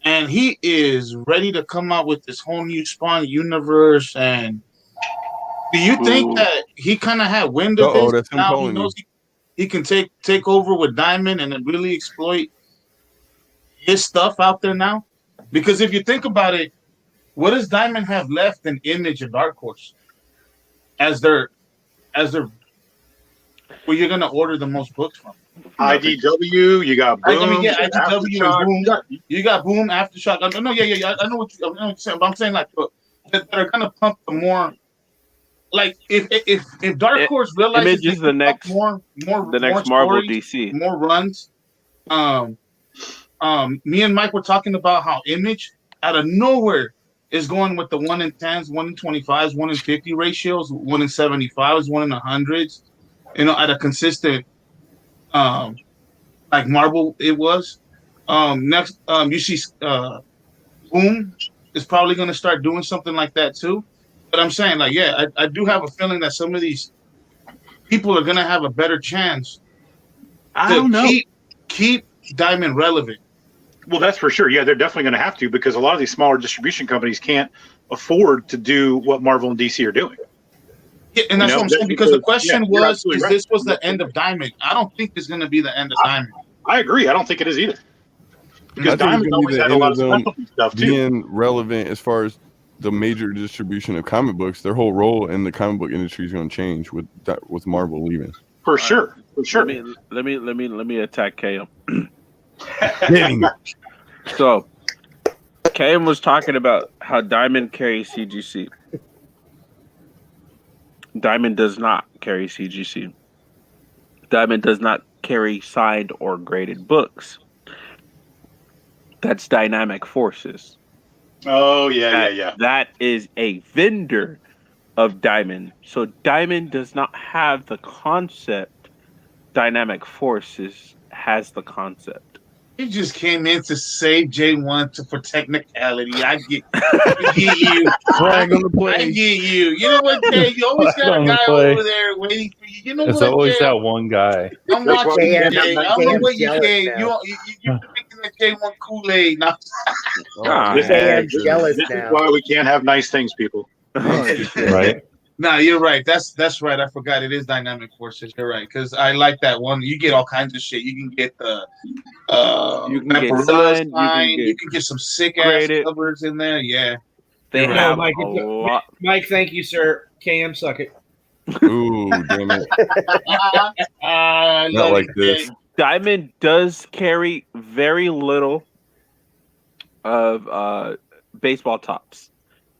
And he is ready to come out with this whole new Spawn universe. And do you think Ooh. that he kind of had wind of Uh-oh, this? that's him Now he calling knows he can take over with Diamond and then really exploit his stuff out there now. Because if you think about it, what does Diamond have left in Image and Dark Horse as their where you're gonna order the most books from? IDW, you got Boom. I mean, yeah, you got IDW and Aftershock. Boom. You got Boom, Aftershock. I know, yeah. I know what you're saying, but I'm saying like that are gonna pump the more. Like if Dark Horse realizes Image they is the can pump next more the next more Marvel stories, DC. more runs. Me and Mike were talking about how Image out of nowhere is going with the 1 in 10s, 1 in 25s, 1 in 50 ratios, 1 in 75s, 1 in 100s. At a consistent, like Marvel it was. Next, you see, Boom is probably going to start doing something like that too. But I'm saying, like, yeah, I do have a feeling that some of these people are going to have a better chance. I don't know. Keep Diamond relevant. Well, that's for sure. Yeah, they're definitely going to have to, because a lot of these smaller distribution companies can't afford to do what Marvel and DC are doing. Yeah, and that's what I'm saying, because the question you're was, absolutely is right. this was the end of Diamond? I don't think it's going to be the end of Diamond. I agree. I don't think it is either. Because I think it's Diamond gonna be always the had a end lot of of them specialty stuff too. being relevant as far as the major distribution of comic books. Their whole role in the comic book industry is going to change with Marvel leaving. For sure. Let me attack KM. Dang. So KM was talking about how Diamond carries CGC. Diamond does not carry CGC. Diamond does not carry signed or graded books. That's Dynamic Forces. Oh, yeah. That is a vendor of Diamond. So Diamond does not have the concept. Dynamic Forces has the concept. He just came in to save J1 for technicality. I get you. Flag on the I play. get you. You know what, Jay? You always Flag got a on the guy play. over there waiting for you. You know It's what, always Jay? that one guy. I'm That's watching why you, JM Jay. I don't know what you Jay. You're drinking that J1 Kool-Aid. Now. Ah, This, JM's is, jealous this is now. why we can't have nice things, people. Right? Nah, you're right. That's right. I forgot it is Dynamic Forces. You're right, because I like that one. You get all kinds of shit. You can get the You can get Vampirella signed, sign. you can get some sick ass graded. covers in there. Yeah. They No, have Mike, a lot. Mike, thank you, sir. KM, suck it. Ooh, damn it. I Not love like it, this. Jay. Diamond does carry very little of baseball tops.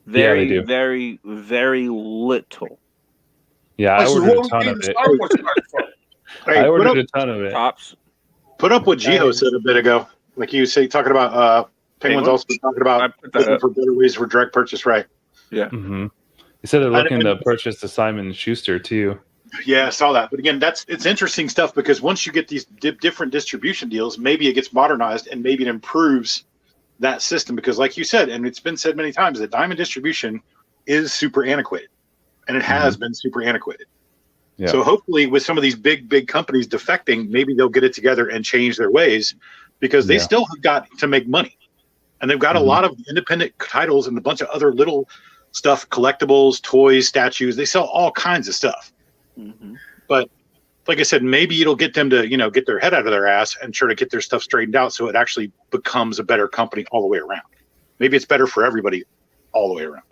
Very, they do. very, very little Yeah, I So ordered who a are we ton getting of the it. Star Wars cards from? Hey, I put ordered up, a ton of it. tops. put up what Jiho said a bit ago. Like you say, talking about Penguin's also talking about looking for better ways for direct purchase, right? Yeah. Mm-hmm. They said they're looking to purchase the Simon & Schuster too. Yeah, I saw that. But again, it's interesting stuff because once you get these different distribution deals, maybe it gets modernized and maybe it improves that system. Because like you said, and it's been said many times, that diamond distribution is super antiquated, and it has been super antiquated. Yeah. So hopefully with some of these big companies defecting, maybe they'll get it together and change their ways, because they still have got to make money. And they've got a lot of independent titles and a bunch of other little stuff, collectibles, toys, statues. They sell all kinds of stuff. But like I said, maybe it'll get them to, get their head out of their ass and try to get their stuff straightened out so it actually becomes a better company all the way around. Maybe it's better for everybody all the way around.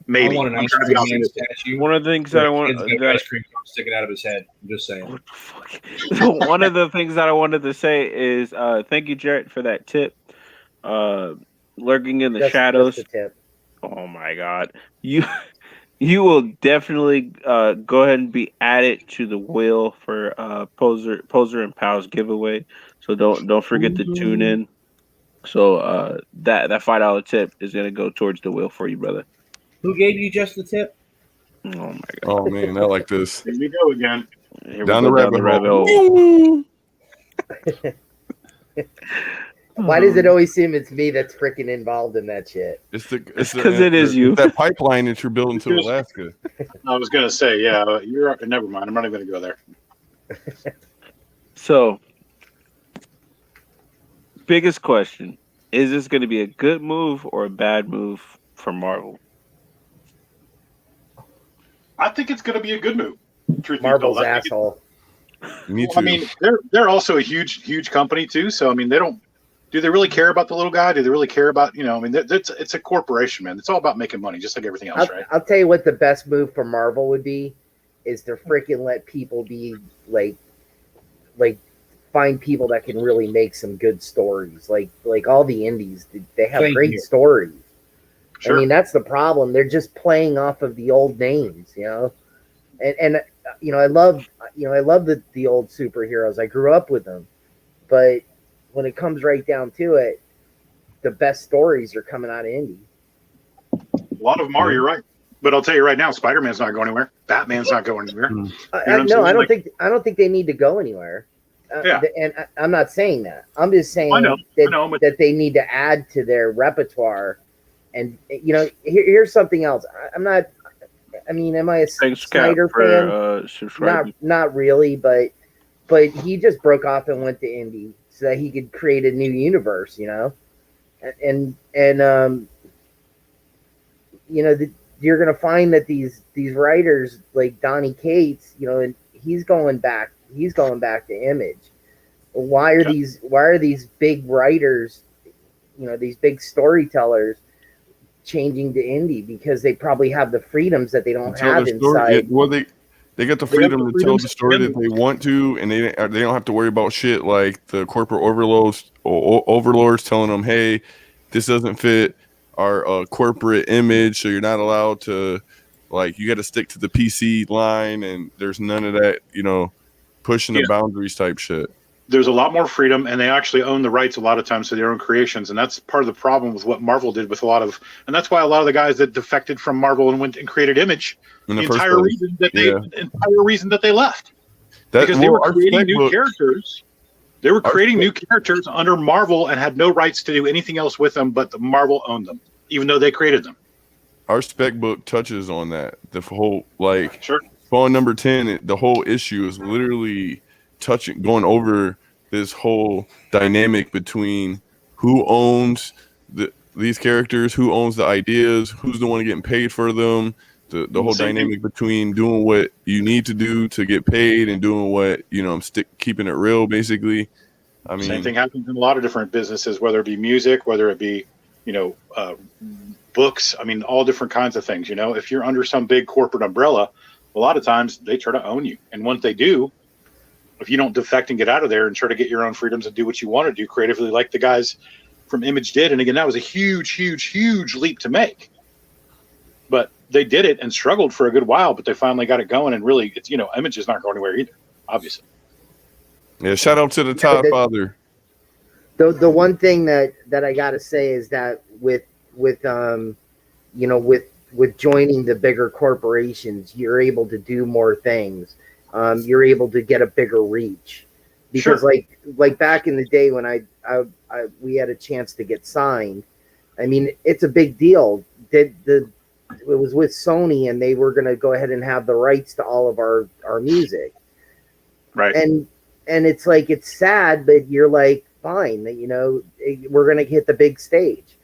Maybe. I want an ice cream man statue. One of the things that I want ice cream sticking out of his head. I'm just saying. What the fuck? One of the things that I wanted to say is thank you, Jarrett, for that tip. Lurking in the shadows. Just a tip. Oh my God, you will definitely go ahead and be added to the wheel for Poser and Pals giveaway. So don't forget to tune in. So that $5 tip is gonna go towards the wheel for you, brother. Who gave you just the tip? Oh my God. Oh man, I like this. Here we go again. Here Down we the go, rabbit hole. Why does it always seem it's me that's freaking involved in that shit? It's because it is you. That pipeline that you're building to Alaska. I was going to say, yeah, you're never mind. I'm not even going to go there. So, biggest question: is this going to be a good move or a bad move for Marvel? I think it's going to be a good move. Marvel's asshole. Me too. I mean, they're also a huge company too. So I mean, do they really care about the little guy? Do they really care about, I mean, it's a corporation, man. It's all about making money, just like everything else, right? I'll tell you what the best move for Marvel would be is to freaking let people be like find people that can really make some good stories. Like all the indies, they have great stories. Sure. I mean, that's the problem. They're just playing off of the old names, and I love the old superheroes. I grew up with them, but when it comes right down to it, the best stories are coming out of indie. A lot of them are. You're right, but I'll tell you right now, Spider-Man's not going anywhere. Batman's not going anywhere. I don't think they need to go anywhere. And I'm not saying that. I'm just saying that they need to add to their repertoire. And here's something else. Am I a Snyder fan? Not really, but he just broke off and went to indie so that he could create a new universe, and you're gonna find that these writers like Donny Cates, and he's going back to Image. Why are these big writers, these big storytellers, changing to indie? Because they probably have the freedoms that they don't have inside. Well, they get the freedom to tell the story that they want to, and they don't have to worry about shit like the corporate overlords telling them, hey, this doesn't fit our corporate image, so you're not allowed to, you got to stick to the PC line, and there's none of that, pushing the boundaries type shit. There's a lot more freedom, and they actually own the rights a lot of times to their own creations, and that's part of the problem with what Marvel did with and that's why a lot of the guys that defected from Marvel and went and created Image, the entire reason that they left, because they were creating new characters. They were creating new characters under Marvel and had no rights to do anything else with them, but Marvel owned them, even though they created them. Our spec book touches on that. The whole Spawn number 10. The whole issue is literally going over this whole dynamic between who owns these characters, who owns the ideas, who's the one getting paid for them, the whole dynamic between doing what you need to do to get paid and doing what, keeping it real, basically. I mean, same thing happens in a lot of different businesses, whether it be music, whether it be, books. I mean, all different kinds of things. If you're under some big corporate umbrella, a lot of times they try to own you. And once they do, if you don't defect and get out of there and try to get your own freedoms and do what you want to do creatively, like the guys from Image did. And again, that was a huge leap to make. But they did it and struggled for a good while, but they finally got it going. And really, it's, Image is not going anywhere either, obviously. Yeah, shout out to the Todd father. The one thing that I got to say is that with joining the bigger corporations, you're able to do more things. You're able to get a bigger reach, because like back in the day when we had a chance to get signed. I mean, it's a big deal. It was with Sony, and they were going to go ahead and have the rights to all of our music. Right. And it's like, it's sad, but you're like, fine, we're going to hit the big stage.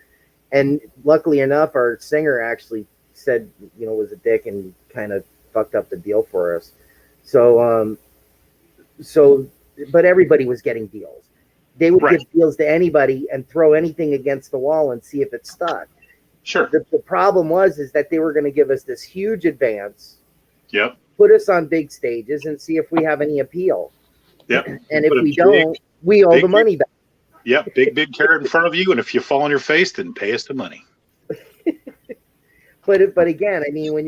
And luckily enough, our singer actually said, was a dick and kind of fucked up the deal for us. So, but everybody was getting deals. They would give deals to anybody and throw anything against the wall and see if it stuck. Sure. The problem was that they were going to give us this huge advance. Yep. Put us on big stages and see if we have any appeal. Yep. And if we don't, we owe the money back. Yep. Big carrot in front of you, and if you fall on your face, then pay us the money. But again, I mean, when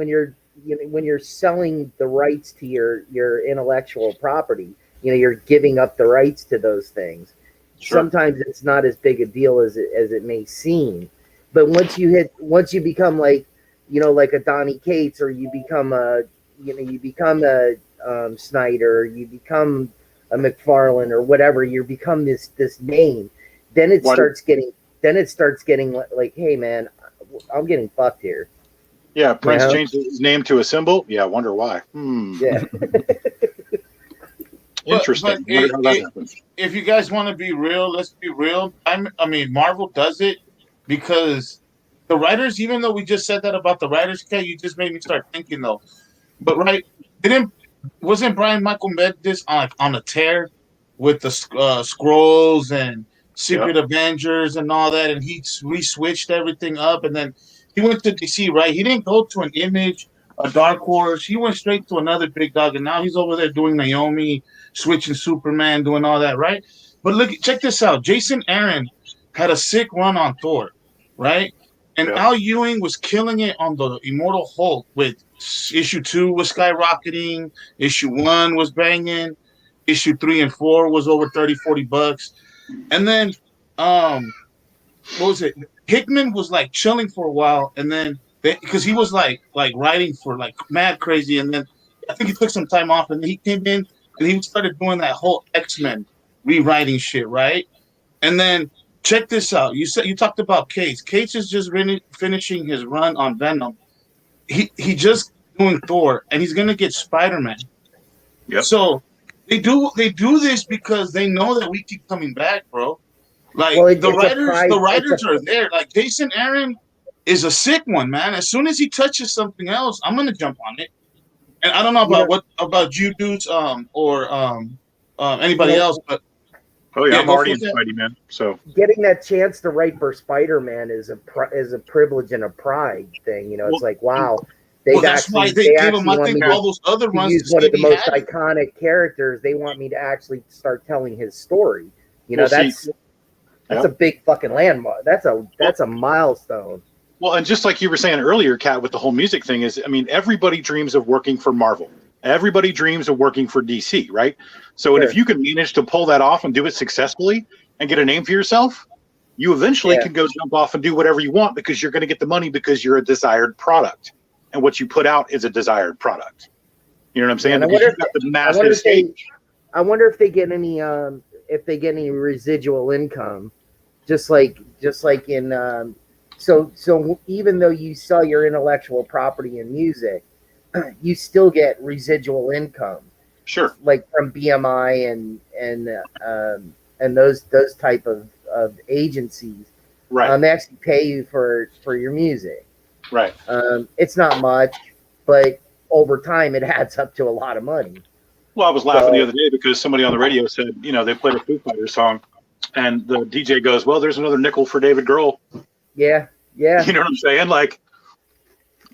you're selling the rights to your intellectual property, you're giving up the rights to those things. Sure. Sometimes it's not as big a deal as it may seem. But once you become like a Donnie Cates, or you become a Snyder, you become a McFarlane or whatever, you become this name. Then it starts getting like, hey man, I'm getting fucked here. Yeah, Prince changed his name to a symbol. Yeah, I wonder why. Yeah. Interesting. If you guys want to be real, let's be real. I mean, Marvel does it because the writers, even though we just said that about the writers, okay, you just made me start thinking though. But wasn't Brian Michael Bendis on a tear with the Scrolls and Secret Avengers and all that, and he switched everything up, and then he went to DC, right? He didn't go to an Image, a Dark Horse. He went straight to another big dog, and now he's over there doing Naomi, switching Superman, doing all that, right? But look, check this out. Jason Aaron had a sick run on Thor, right? And Al Ewing was killing it on the Immortal Hulk with issue 2 was skyrocketing, issue 1 was banging, issue 3 and 4 was over $30-40. And then what was it? Hickman was like chilling for a while, and then because he was like writing for like mad crazy, and then I think he took some time off, and then he came in and he started doing that whole X-Men rewriting shit, right? And then check this out. You talked about Cates. Cates is just finishing his run on Venom. He just doing Thor, and he's gonna get Spider-Man. Yep. So they do this because they know that we keep coming back, bro. Like the writers are there. Like Jason Aaron is a sick one, man. As soon as he touches something else, I'm gonna jump on it. And I don't know about you dudes or anybody else, but I'm already in Spidey, man. So getting that chance to write for Spider-Man is a privilege and a pride thing. It's like, wow. That's why they give him, I think, all those other ones. He's one of the most iconic characters. They want me to actually start telling his story. That's a big fucking landmark. That's a milestone. Well, and just like you were saying earlier, Kat, with the whole music thing is, I mean, everybody dreams of working for Marvel. Everybody dreams of working for DC, right? So, and if you can manage to pull that off and do it successfully and get a name for yourself, you eventually can go jump off and do whatever you want because you're going to get the money because you're a desired product. And what you put out is a desired product. You know what I'm saying? I wonder if they get any residual income, just like in so even though you sell your intellectual property in music, you still get residual income. Sure. Like from BMI and those type of agencies. Right. They actually pay you for your music. Right. It's not much, but over time it adds up to a lot of money. Well, I was laughing the other day because somebody on the radio said, they played a Foo Fighters song, and the DJ goes, "Well, there's another nickel for David Grohl." Yeah. You know what I'm saying? Like,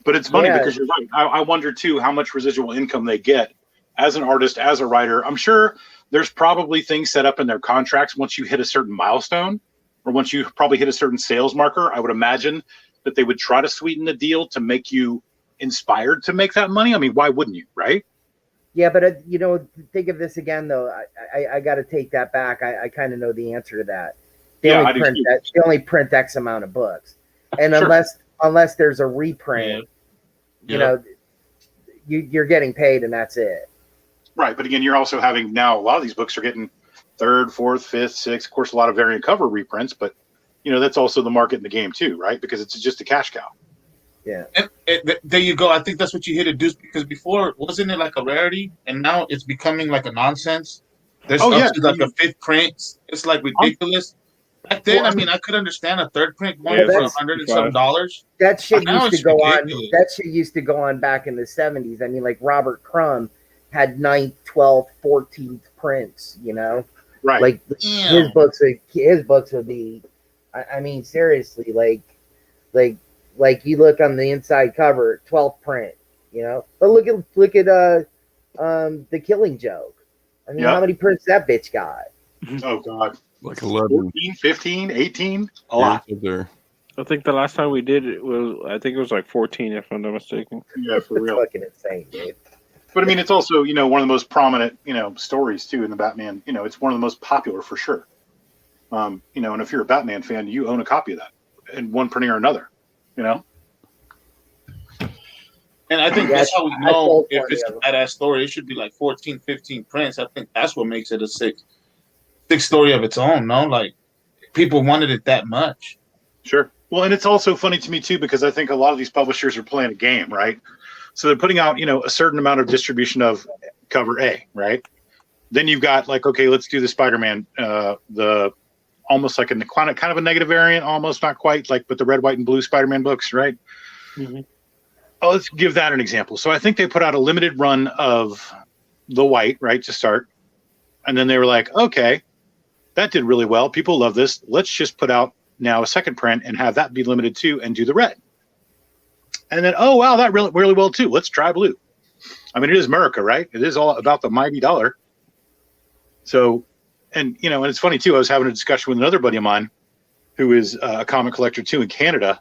but it's funny because you're right. I wonder too how much residual income they get as an artist, as a writer. I'm sure there's probably things set up in their contracts once you hit a certain milestone, or once you probably hit a certain sales marker. I would imagine that they would try to sweeten the deal to make you inspired to make that money. I mean, why wouldn't you, right? Yeah, but you know, think of this again though. I got to take that back. I kind of know the answer to that. They Yeah, I only do print too. that. They only print X amount of books, and Sure. unless there's a reprint, you Yeah. know, you're getting paid, and that's it. Right, but again, you're also having now a lot of these books are getting third, fourth, fifth, sixth. Of course, a lot of variant cover reprints, but you know that's also the market in the game too, right? Because it's just a cash cow. And there you go. I think that's what you hit a deuce because before wasn't it like a rarity, and now it's becoming like a nonsense. There's Oh, up yeah. to like a fifth print. It's like ridiculous. Back then, Well, I mean, I could understand a third print going Yeah, for that's $100 and some dollars. That shit Now used to it's go on. ridiculous. That shit used to go on back in the 70s. I mean, like Robert Crumb had 9th, 12th, 14th prints. You know, Right. like Damn. his books would be. I mean, seriously, like you look on the inside cover, 12th print. You know, but look at The Killing Joke. I mean, Yeah. how many prints that bitch got? Oh God. Like 11. 14, 15, 18, a Yeah, lot. it's up there. I think the last time we did it was, I think it was like 14, if I'm not mistaken. Yeah, for It's real. fucking insane, dude. But I mean, it's also, you know, one of the most prominent, you know, stories too in the Batman. You know, it's one of the most popular for sure. You know, and if you're a Batman fan, you own a copy of that in one printing or another. You know, And I think Yeah, that's how we I know told if one it's of a them. badass story. It should be like 14, 15 prints. I think that's what makes it a six story of its own. No, like people wanted it that much. sure. Well, and it's also funny to me too because I think a lot of these publishers are playing a game, right? So they're putting out, you know, a certain amount of distribution of cover A, right? Then you've got like, okay, let's do the Spider-Man, the almost like a kind of a negative variant, almost not quite like, but the red, white, and blue Spider-Man books, right? Mhm. Oh, let's give that an example. So I think they put out a limited run of the white, right, to start, and then they were like, okay, that did really well. People love this. Let's just put out now a second print and have that be limited too, and do the red. And then, oh wow, that really well too. Let's try blue. I mean, it is America, right? It is all about the mighty dollar. So, and you know, and it's funny too. I was having a discussion with another buddy of mine, who is a comic collector too in Canada.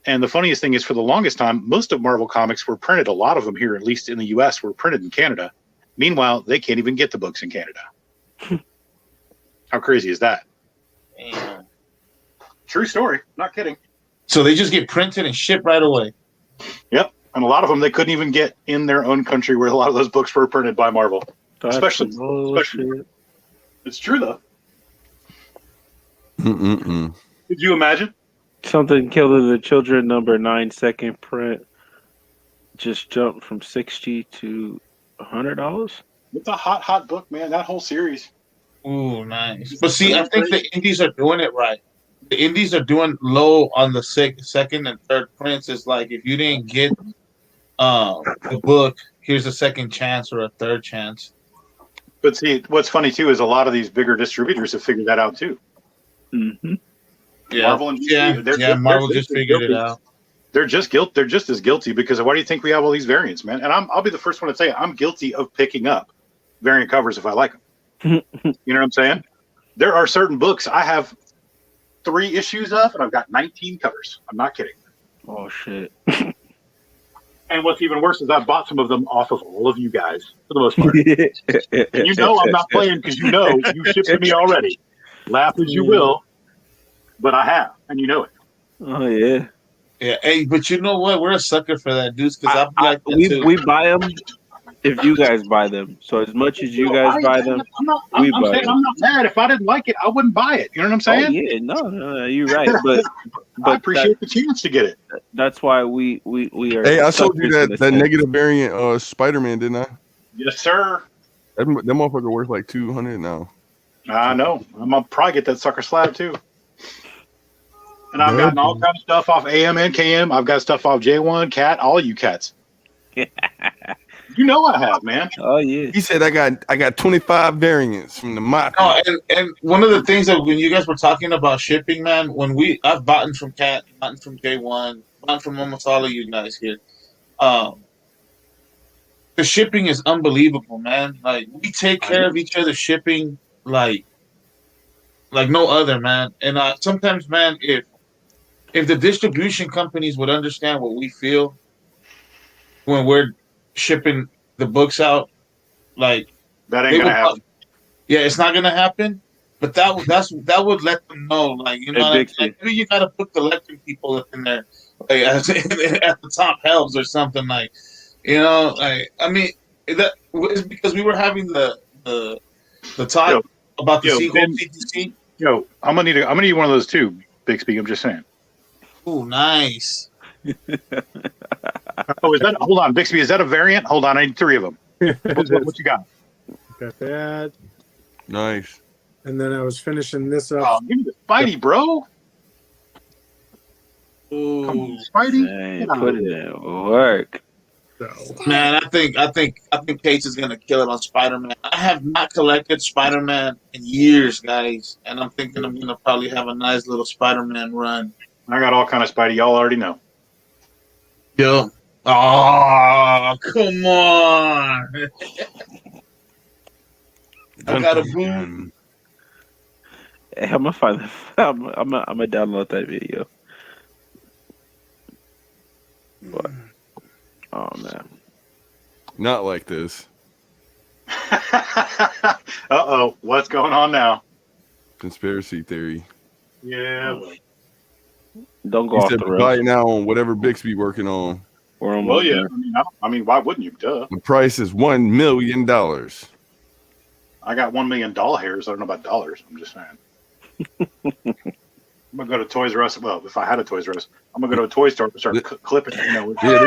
And the funniest thing is, for the longest time, most of Marvel comics were printed. A lot of them here, at least in the U.S., were printed in Canada. Meanwhile, they can't even get the books in Canada. How crazy is that? Damn. True story. Not kidding. So they just get printed and shipped right away. Yep. And a lot of them they couldn't even get in their own country where a lot of those books were printed by Marvel. That's Especially- bullshit. It's true though. Mm-mm-mm. Could you imagine? Something Killed of the Children number 9 second print just jumped from $60 to $100. It's a hot book, man. That whole series. Ooh, nice. But see, I think the indies are doing it right. The indies are doing low on the second and third prints. It's like if you didn't get the book, here's a second chance or a third chance. But see, what's funny too is a lot of these bigger distributors have figured that out too. Mm-hmm. Yeah, Marvel and DC, Marvel they're just figured it guilty. out. They're just as guilty because why do you think we have all these variants, man? And I'll be the first one to say I'm guilty of picking up variant covers if I like them. You know what I'm saying? There are certain books I have 3 issues of, and I've got 19 covers. I'm not kidding. Oh shit. And what's even worse is I've bought some of them off of all of you guys for the most part. And you know I'm not playing because you know you shipped to me already. Laugh as you will, but I have, and you know it. Oh yeah. Yeah, hey, but you know what? We're a sucker for that, dudes. Because I'm like that too. we buy them if you guys buy them. So as much as you guys buy them, we I'm buy saying them. I'm not mad. If I didn't like it, I wouldn't buy it. You know what I'm saying? Oh yeah, no, you're right. But I appreciate the chance to get it. that's why we are. Hey, I told you suckers in that a sense. negative variant Spider-Man, didn't I? Yes, sir. That motherfucker worth like 200 now. I know. I'm gonna probably get that sucker slab too. And I've Yeah. gotten all kinds of stuff off AM and KM. I've got stuff off J1, Cat, all you cats. You know I have, man. Oh yeah. He said I got 25 variants from the Mott. Oh, and one of the things that when you guys were talking about shipping, man, I've bought from Cat, bought from J1, bought from almost all of you guys here. The shipping is unbelievable, man. Like we take care of each other's shipping like no other, man. And sometimes, man, if the distribution companies would understand what we feel when we're shipping the books out, Like That they ain't gonna would, happen. yeah, it's not gonna happen. But that would let them know, like you know, Hey, like, Bixby. maybe you gotta put collecting people up in there, like at the top helps or something, like you know, like I mean that it's because we were having the talk Yo, about the yo, Seagull Ben- TTC. Yo, I'm gonna need one of those too, Bixby. I'm just saying. Ooh, nice. Oh, is that? Hold on, Bixby. Is that a variant? Hold on, I need 3 of them. What you got? Got that. Nice. And then I was finishing this Oh, up. give me the Spidey, bro. Come Ooh, on, Spidey. Dang, Get out put of it here. in work. So man, I think Pace is gonna kill it on Spider-Man. I have not collected Spider-Man in years, guys, and I'm thinking I'm gonna probably have a nice little Spider-Man run. I got all kind of Spidey. Y'all already know. Yo. Oh, come on. I got a boot. Hey, I'm gonna find. I'm gonna download that video. But, oh man, Not like this. Uh-oh, what's going on now? Conspiracy theory. Yeah. don't go He off said the buy rails. it now on whatever Bixby working on. We're almost Well, yeah. there. I mean, why wouldn't you? Duh. The price is $1 million. I got $1 million hairs. I don't know about dollars. I'm just saying. I'm gonna go to Toys R Us. Well, if I had a Toys R Us, I'm gonna go to a toy store and start clipping. You know, Yeah, they're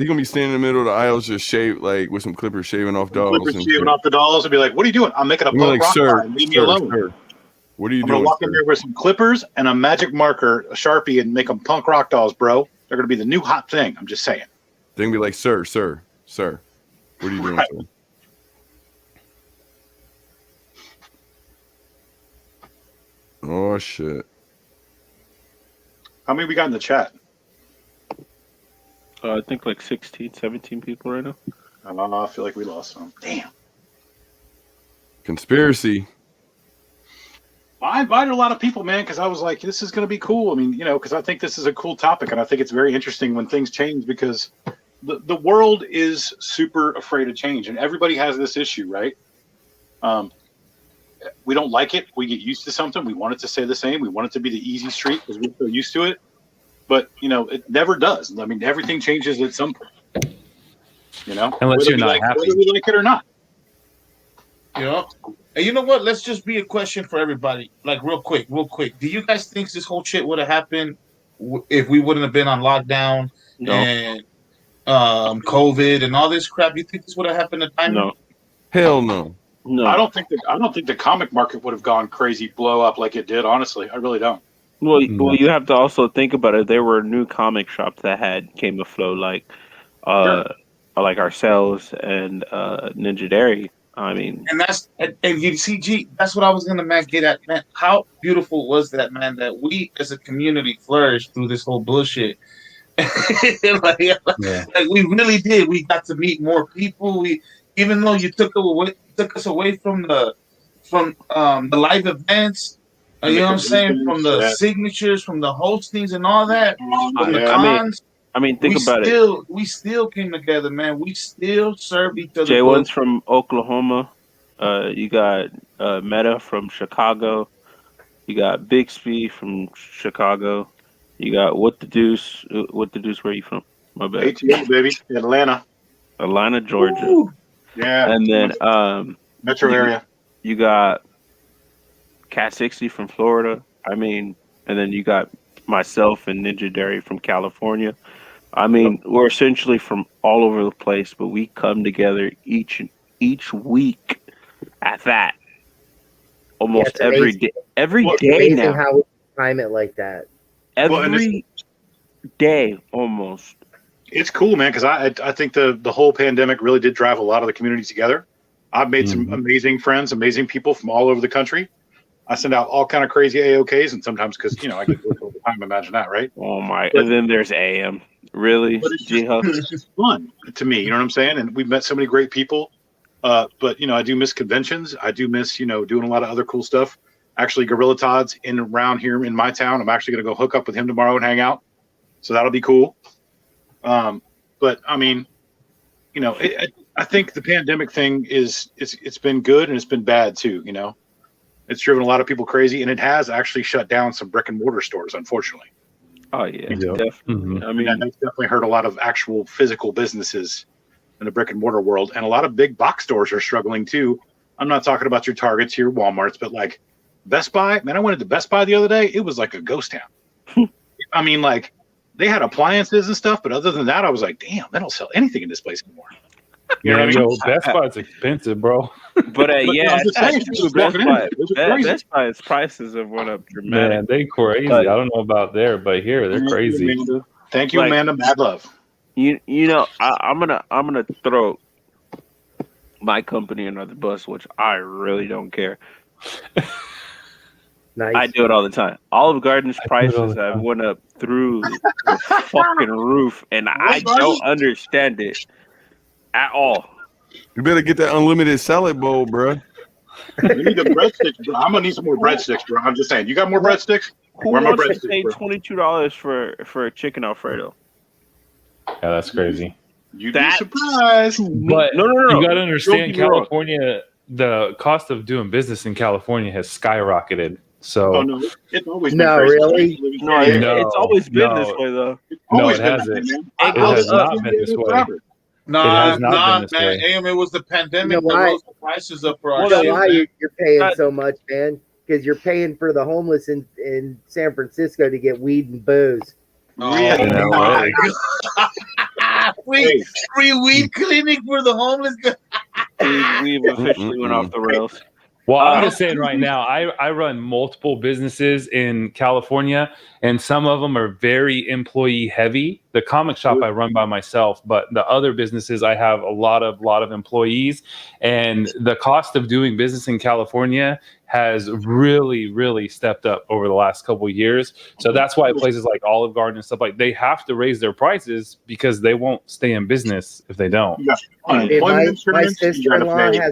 gonna be standing in the middle of the aisles just shave like with some clippers shaving off dolls. clippers And shaving off the dolls and be like, "What are you doing? I'm making a I'm punk like, rock sir, line. Leave me sir, alone." sir, what are you I'm gonna doing? walk in sir? there with some clippers and a magic marker, a Sharpie, and make them punk rock dolls, bro. They're gonna be the new hot thing. I'm just saying. They're gonna be like, sir, sir, sir, what are you doing, Right. sir? Oh shit. How many we got in the chat? I think like 16, 17 people right now. I feel like we lost some. Damn. Conspiracy. I invited a lot of people, man, because I was like, this is going to be cool. I mean, you know, because I think this is a cool topic, and I think it's very interesting when things change because the world is super afraid of change, and everybody has this issue, right? We don't like it. We get used to something. We want it to stay the same. We want it to be the easy street because we're so used to it. But, you know, it never does. I mean, everything changes at some point. You know? Unless Whether you're we not like, happy. whether we like it or not. You know? And you know what? Let's just be a question for everybody. Like real quick. Do you guys think this whole shit would have happened if we wouldn't have been on lockdown No, and COVID and all this crap? You think this would have happened at time? no, Hell no. no. I don't think the comic market would have gone crazy blow up like it did, honestly. I really don't. Well, No. well, you have to also think about it. There were new comic shops that came afloat, like ourselves and Ninja Dairy. I mean, And you see, G, that's what I was gonna get at, man. How beautiful was that, man? That we as a community flourished through this whole bullshit. like we really did. We got to meet more people. Even though you took us away from the live events. You know what I'm saying? From the signatures, from the hostings, and all that, from the cons. I mean, think about it. We still came together, man. We still served each other. J1's from Oklahoma. You got Meta from Chicago. You got Bixby from Chicago. You got What the Deuce. What the Deuce? Where are you from? My bad. ATL, baby. Atlanta, Georgia. Ooh. Yeah. And then metro area. You got Cat 60 from Florida. I mean, and then you got myself and Ninja Dairy from California. I mean, we're essentially from all over the place, but we come together each week at that. Almost every day. Every It's day amazing now. how we time it like that. Every day, almost. It's cool, man, because I think the whole pandemic really did drive a lot of the community together. I've made some amazing friends, amazing people from all over the country. I send out all kind of crazy AOKs, and sometimes because I get work all the time. Imagine that, right? Oh my! And then there's AM. Really? But it's just fun to me. You know what I'm saying? And we've met so many great people. But I do miss conventions. I do miss doing a lot of other cool stuff. Actually, Gorilla Todd's around here in my town. I'm actually going to go hook up with him tomorrow and hang out. So that'll be cool. But I mean, I think the pandemic thing it's been good and it's been bad too. You know, it's driven a lot of people crazy, and it has actually shut down some brick and mortar stores, unfortunately. Oh yeah, Yep. definitely. Mhm. I mean, And that's definitely hurt a lot of actual physical businesses in the brick and mortar world, and a lot of big box stores are struggling too. I'm not talking about your Targets, your WalMarts, but like Best Buy. Man, I went to Best Buy the other day. It was like a ghost town. I mean, like they had appliances and stuff, but other than that, I was like, damn, they don't sell anything in this place anymore. You know what I mean? Yo, Best Buy's expensive, bro. but But yeah, I'm just saying, that's just true. Best walking in Buy, there, those are crazy. Best Buy's prices have went up Man, dramatically. they crazy. But- I don't know about there, but here they're crazy. Amanda. Thank you, Like- Amanda. Mad love. You know, I'm gonna throw my company under the bus, which I really don't care. Nice. I do it all the time. Olive Garden's I do it all prices the have time. went up through the fucking roof, and I Garden? don't understand it at all. You better get that unlimited salad bowl, bro. You need the breadsticks, bro. I'm gonna need some more breadsticks, bro. I'm just saying. You got more breadsticks? Who Where are my wants to breadsticks, pay bro? $22 for a chicken Alfredo? Yeah, that's crazy. You'd That- be surprised. But No. you got to Don't understand, get me wrong. California, the cost of doing business in California has skyrocketed. So Oh no, it's always No, been crazy. really? No, Yeah, No, it's always been this no. way though. it's No, always it been hasn't. that way, man. It I has lived not in been this way. forever. Nah, has not nah, been this man. way. It was the pandemic You know that why? rose the prices up for our Well, You know shit, why man. you're paying That- so much, man? Because you're paying for the homeless in San Francisco to get weed and booze. Oh, In LA. free, free weed clinic for the homeless. We've officially went off the rails. Well, I'm Uh, just saying right now, I run multiple businesses in California, and some of them are very employee heavy. The comic shop I run by myself, but the other businesses I have a lot of employees, and the cost of doing business in California has really stepped up over the last couple of years. So that's why places like Olive Garden and stuff like they have to raise their prices because they won't stay in business if they don't. Dude, Unemployment my insurance, you gotta pay.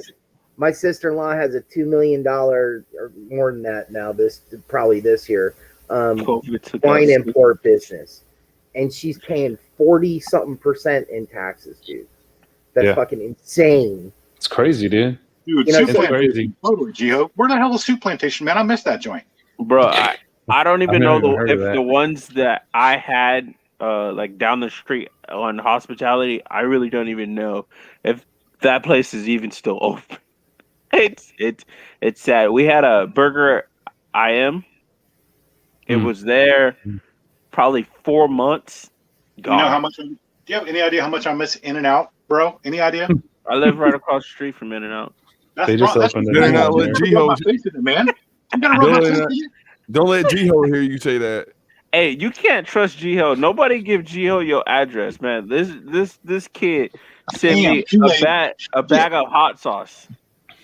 my sister-in-law has a $2 million or more than that now. Probably this year. COVID took Wine us. import business, and she's paying 40-something% in taxes, dude. That's Yeah. fucking insane. It's crazy, dude. Dude, You know, soup it's plantation. crazy. Totally, Gio. Where the hell is soup plantation, man? I missed that joint. Bro, I don't even I've know never even heard if of that. the ones that I had like down the street on hospitality, I really don't even know if that place is even still open. It's sad. We had a Burger IM. It Mm. was there probably 4 months. You know how Gone. much? Do you have any idea how much I miss In and Out, bro? Any idea? I live right across the street from In-N-Out. That's They just that's opened what- it Better not in let there. G-Ho, my face in it, man. You gotta rub my Don't face let- in it. don't let G-Ho hear you say that. Hey, you can't trust G-Ho. Nobody give G-Ho your address, man. This kid sent Damn, me too late. a bag of hot sauce.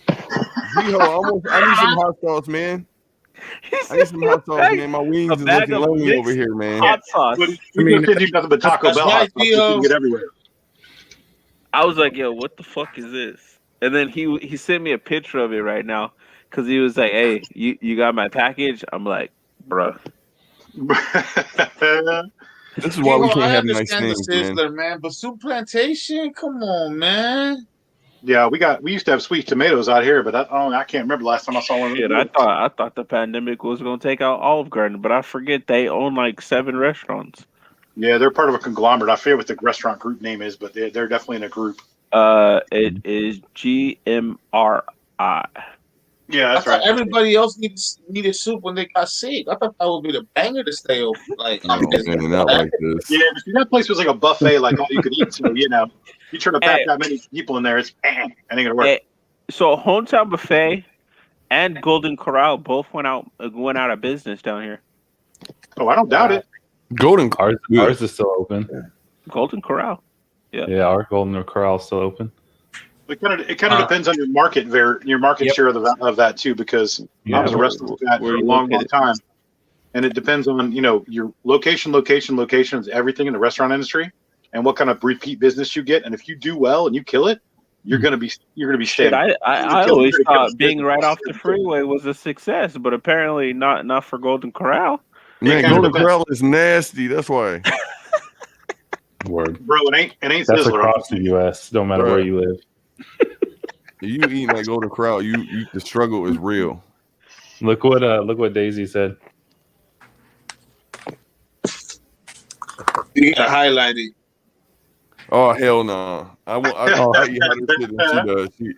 G-Ho, I need some hot sauce, man. He I sent need some me a hot sauce, bag man. My wings a is bag looking of lonely mixed over here, man. hot sauce. But I I mean, mean, you nothing but Taco that's Bell right, hot sauce. You Gio. can get everywhere. I was like, yo, what the fuck is this? And then he sent me a picture of it right now because he was like, hey, you got my package? I'm like, bruh. This is why we I can't have nice understand things, the man. Sizzler, man, but soup plantation, come on, man. Yeah, we used to have sweet tomatoes out here, but I can't remember the last time I saw one. of Shit, those. I thought the pandemic was gonna take out Olive Garden, but I forget they own like 7 restaurants. Yeah, they're part of a conglomerate. I forget what the restaurant group name is, but they're definitely in a group. It is GMRI. Yeah, I that's thought right. everybody else needed soup when they got sick. I thought that would be the banger to stay open. Like, Oh, man, not like this. Yeah, but see, that place was like a buffet, like all you could eat. So you know, you try to pack that many people in there, it ain't gonna work. Hey, so Hometown Buffet and Golden Corral both went out of business down here. Oh, I don't doubt it. Golden Ours is still open. Golden Corral. Yeah, our Golden Corral is still open. It kind of depends on your market Yep. share of that too, because I was a restaurant guy where for a you long located? time, and it depends on your location is everything in the restaurant industry, and what kind of repeat business you get. And if you do well and you kill it, you're gonna be Shit, steady. I always thought being right off the freeway was a success, but apparently not for Golden Corral. Man, kinda Golden depends. Corral is nasty. That's why. Word. Bro, it ain't That's Sizzler. across the U.S. No matter where you live. You eating that Golden Corral, the struggle is real. Look what Daisy said. You gotta highlight it. Oh hell no! I eat hotter shit than she does.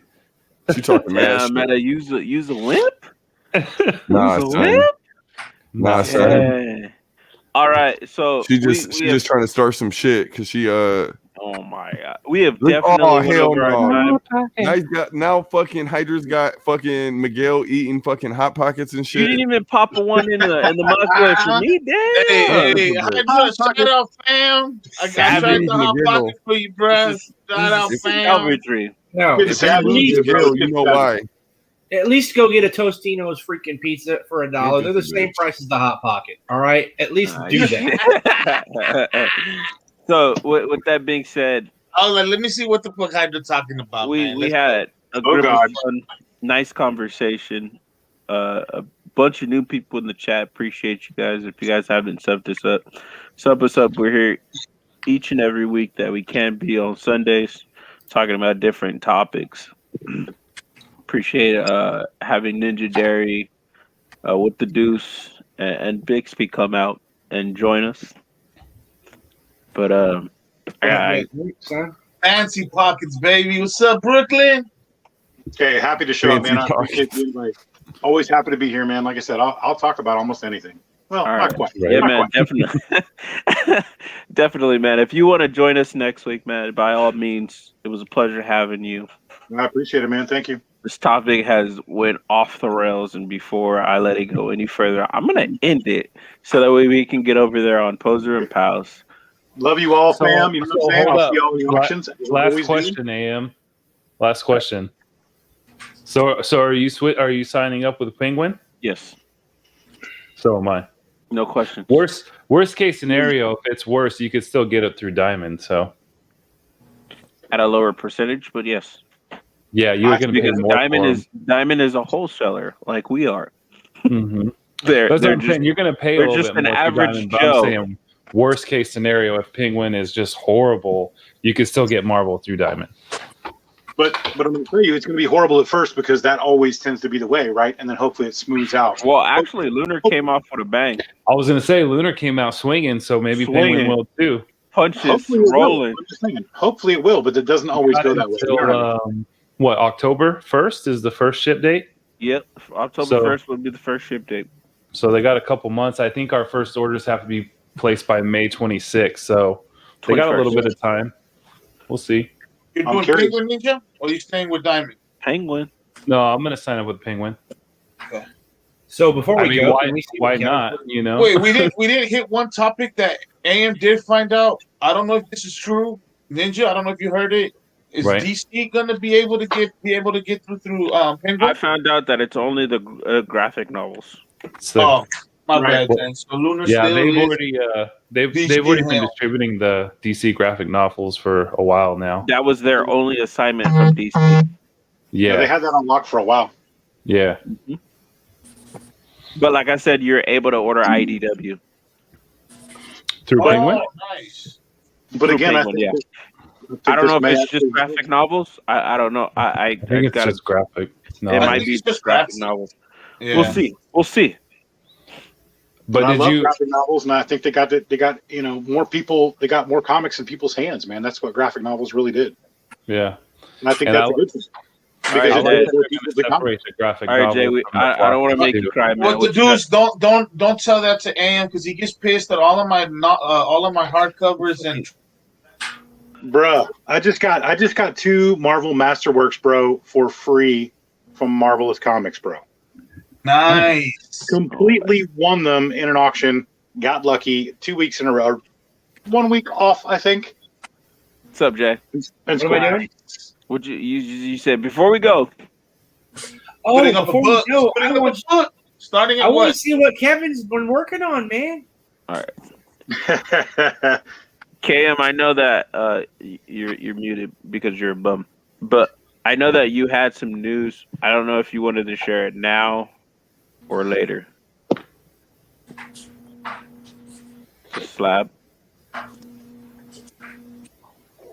She talking mad Yeah, shit. Meta, use a limp. Nah, Use a son. limp. Nah, son. Yeah. All right, so She just trying to start some shit because she Oh my god, we have Look- definitely oh, went hell over no. our time. now fucking Hydra's got fucking Miguel eating fucking Hot Pockets and You shit. didn't even pop a one in the microwave for me, damn. Hey, shout out, fam. I tried Savage the hot McGill. pocket for you, bro. This Shout out, is fam. savagery. No, It's at least, Miguel, you know why? at least go get a Tostino's freaking pizza for $1. They're the same Bitch. price as the Hot Pocket. All right, at least do that. So with that being said, Oh, let me see what the fuck Hydra talking about, we man. had a Oh, grip of God. fun, nice conversation. A bunch of new people in the chat. Appreciate you guys. If you guys haven't subbed us up, sub us up. We're here each and every week that we can be on Sundays, talking about different topics. Appreciate having Ninja Dairy with the Deuce and Bixby come out and join us. But Son. Fancy pockets, baby. What's up, Brooklyn? Okay, happy to show up, man. I Fancy appreciate the invite. Always happy to be here, man. Like I said, I'll talk about almost anything. Well, All not right. quite. Yeah, Not man, quite. definitely, definitely, man. If you want to join us next week, man, by all means, it was a pleasure having you. I appreciate it, man. Thank you. This topic has went off the rails, and before I let it go any further, I'm gonna end it so that way we can get over there on Poser and Pals. Love you all, So- fam. You know what I'm so saying? hold I'll up. see you all in the auctions. Last Always question, AM. Last question. So are you signing up with Penguin? Yes, So am I. no question. Worst case scenario, if it's worse, you could still get it through Diamond. So At a lower percentage, but yes, yeah, you were going to pay because more. Diamond is a wholesaler like we are. Mm-hmm. They're That's what I'm just saying. You're going to pay a they're little just bit an more through average Diamond, but Joe. I'm saying worst case scenario, if Penguin is just horrible, you could still get Marvel through Diamond. But I'm going to tell you, it's going to be horrible at first because that always tends to be the way, right? And then hopefully it smooths out. Well, actually, Lunar came off with a bang. I was going to say Lunar came out swinging, so maybe Swinging. Penguin will too. Punches Hopefully it will. rolling. I'm just saying. Hopefully it will, but it doesn't always Not go that way. until, what, October 1st is the first ship date? Yep, October So- 1st would be the first ship date. So they got a couple months. I think our first orders have to be placed by May 26th. So they got a little 21st. bit of time. We'll see. You're I'm doing curious. Penguin Ninja, or you staying with Diamond? Penguin. No, I'm going to sign up with Penguin. So before I we mean, go, why, can we see why what Kevin not? put- You know? Wait, we didn't hit one topic that AM did find out. I don't know if this is true, Ninja. I don't know if you heard it. Is Right. DC gonna be able to get through Penguin? I found out that it's only the graphic novels. So, Oh, my Right. bad then. So Lunar yeah, still they've is. already they've DC already been hell. distributing the DC graphic novels for a while now. That was their only assignment from DC. Yeah, they Yeah, had that on lock for a while. yeah. But like I said, you're able to order IDW. Through Oh, Penguin. nice. But Through again, Penguin, yeah. I don't know if it's just graphic novels. I don't know. I I think it's gotta, just graphic. No, it I might think be it's just graphic graphic. novels. Yeah. We'll see. We'll see. but I did love you? graphic novels, and I think they got more people. They got more comics in people's hands, man. That's what graphic novels really did, Yeah. and I think And that's I- a good thing. All Because right, it Jay. gives more people to comic. Separate the graphic All right, novel Jay. from the I don't want to plot. make you cry, man. What the What you got? dudes don't tell that to AM because he gets pissed at all of my hardcovers and Bruh, I just got 2 Marvel Masterworks, bro, for free from Marvelous Comics, bro. nice. Completely won them in an auction. Got lucky 2 weeks in a row. 1 week off, I think. What's up, Jay? And What am I doing? Would you said before we go? Oh, Putting up a before book. we go, Putting up a book. Starting I at want what? to see what Kevin's been working on, man. KM, I know that you're muted because you're a bum, but I know that you had some news. I don't know if you wanted to share it now or later.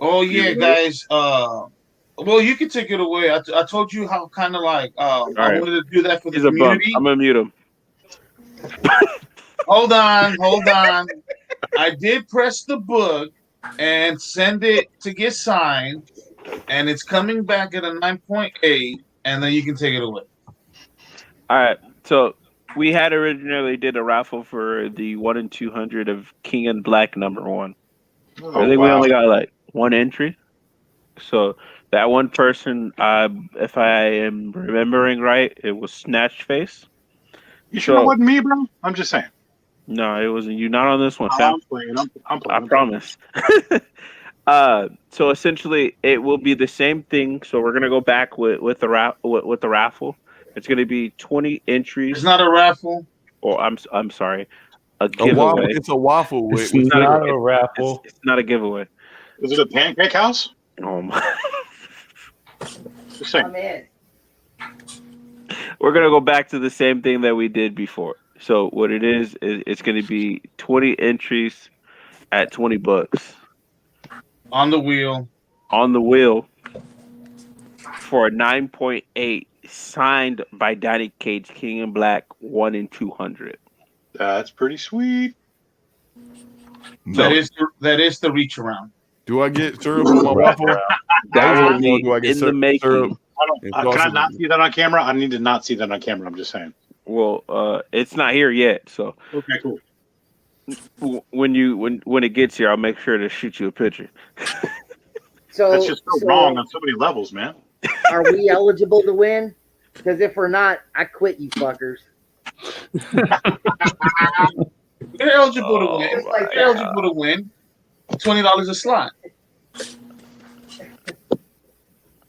Oh yeah, guys. Well, you can take it away. I told you how kind of like I right. wanted to do that for the He's a bum. community. I'm gonna mute him. Hold on. I did press the book and send it to get signed, and it's coming back at a 9.8, and then you can take it away. All right. So we had originally did a raffle for the 1 in 200 of King and Black #1. I think we only got like one entry. So that one person, if I am remembering right, it was Snatch Face. You sure it wasn't me, bro? I'm just saying. No, it wasn't you. Not on this one, Oh, fam. I'm playing. I'm playing. I promise. So essentially, it will be the same thing. So we're gonna go back with the raffle. It's gonna be 20 entries. It's not a raffle. Or I'm sorry, a A giveaway. waffle, it's a waffle. It's With not a raffle. It's not a giveaway. Is it a pancake house? Oh my. Just saying. I'm in. We're gonna go back to the same thing that we did before. So what it is it's gonna be 20 entries at $20 On the wheel. on the wheel for a 9.8 signed by Donnie Cage, King and Black, 1 in 200. That's pretty sweet. That is the reach around. Do I get syrup on my waffle? That will be Do I get in the making. syrup? Can I not see that on camera? I need to not see that on camera. I'm just saying. Well, it's not here yet, so Okay, cool. when it gets here, I'll make sure to shoot you a picture. So That's just so wrong on so many levels, man. Are we eligible to win? Because if we're not, I quit, you fuckers. You're eligible to win. It's like You're eligible to win. $20 a slot.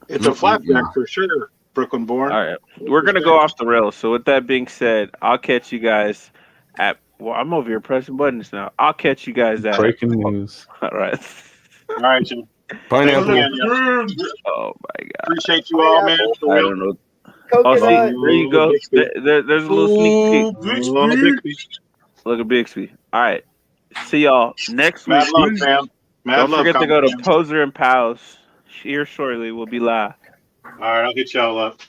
It's a flapjack for sure, Brooklyn born. All right, we're gonna go off the rails. So with that being said, I'll catch you guys at. Well, I'm over here pressing buttons now. I'll catch you guys at. Breaking news. All right. All right, Jim. Pineapple. Oh my god. Appreciate you all, man. For I real. don't know. Oh, see, Coconut. there you go. There's a little sneak peek. Bixby. Look at Bixby. All right. See y'all next week. Mad love, man. Mad Don't love, forget to go to man. Poser and Pals. Here shortly. We'll be live. All right, I'll hit y'all up.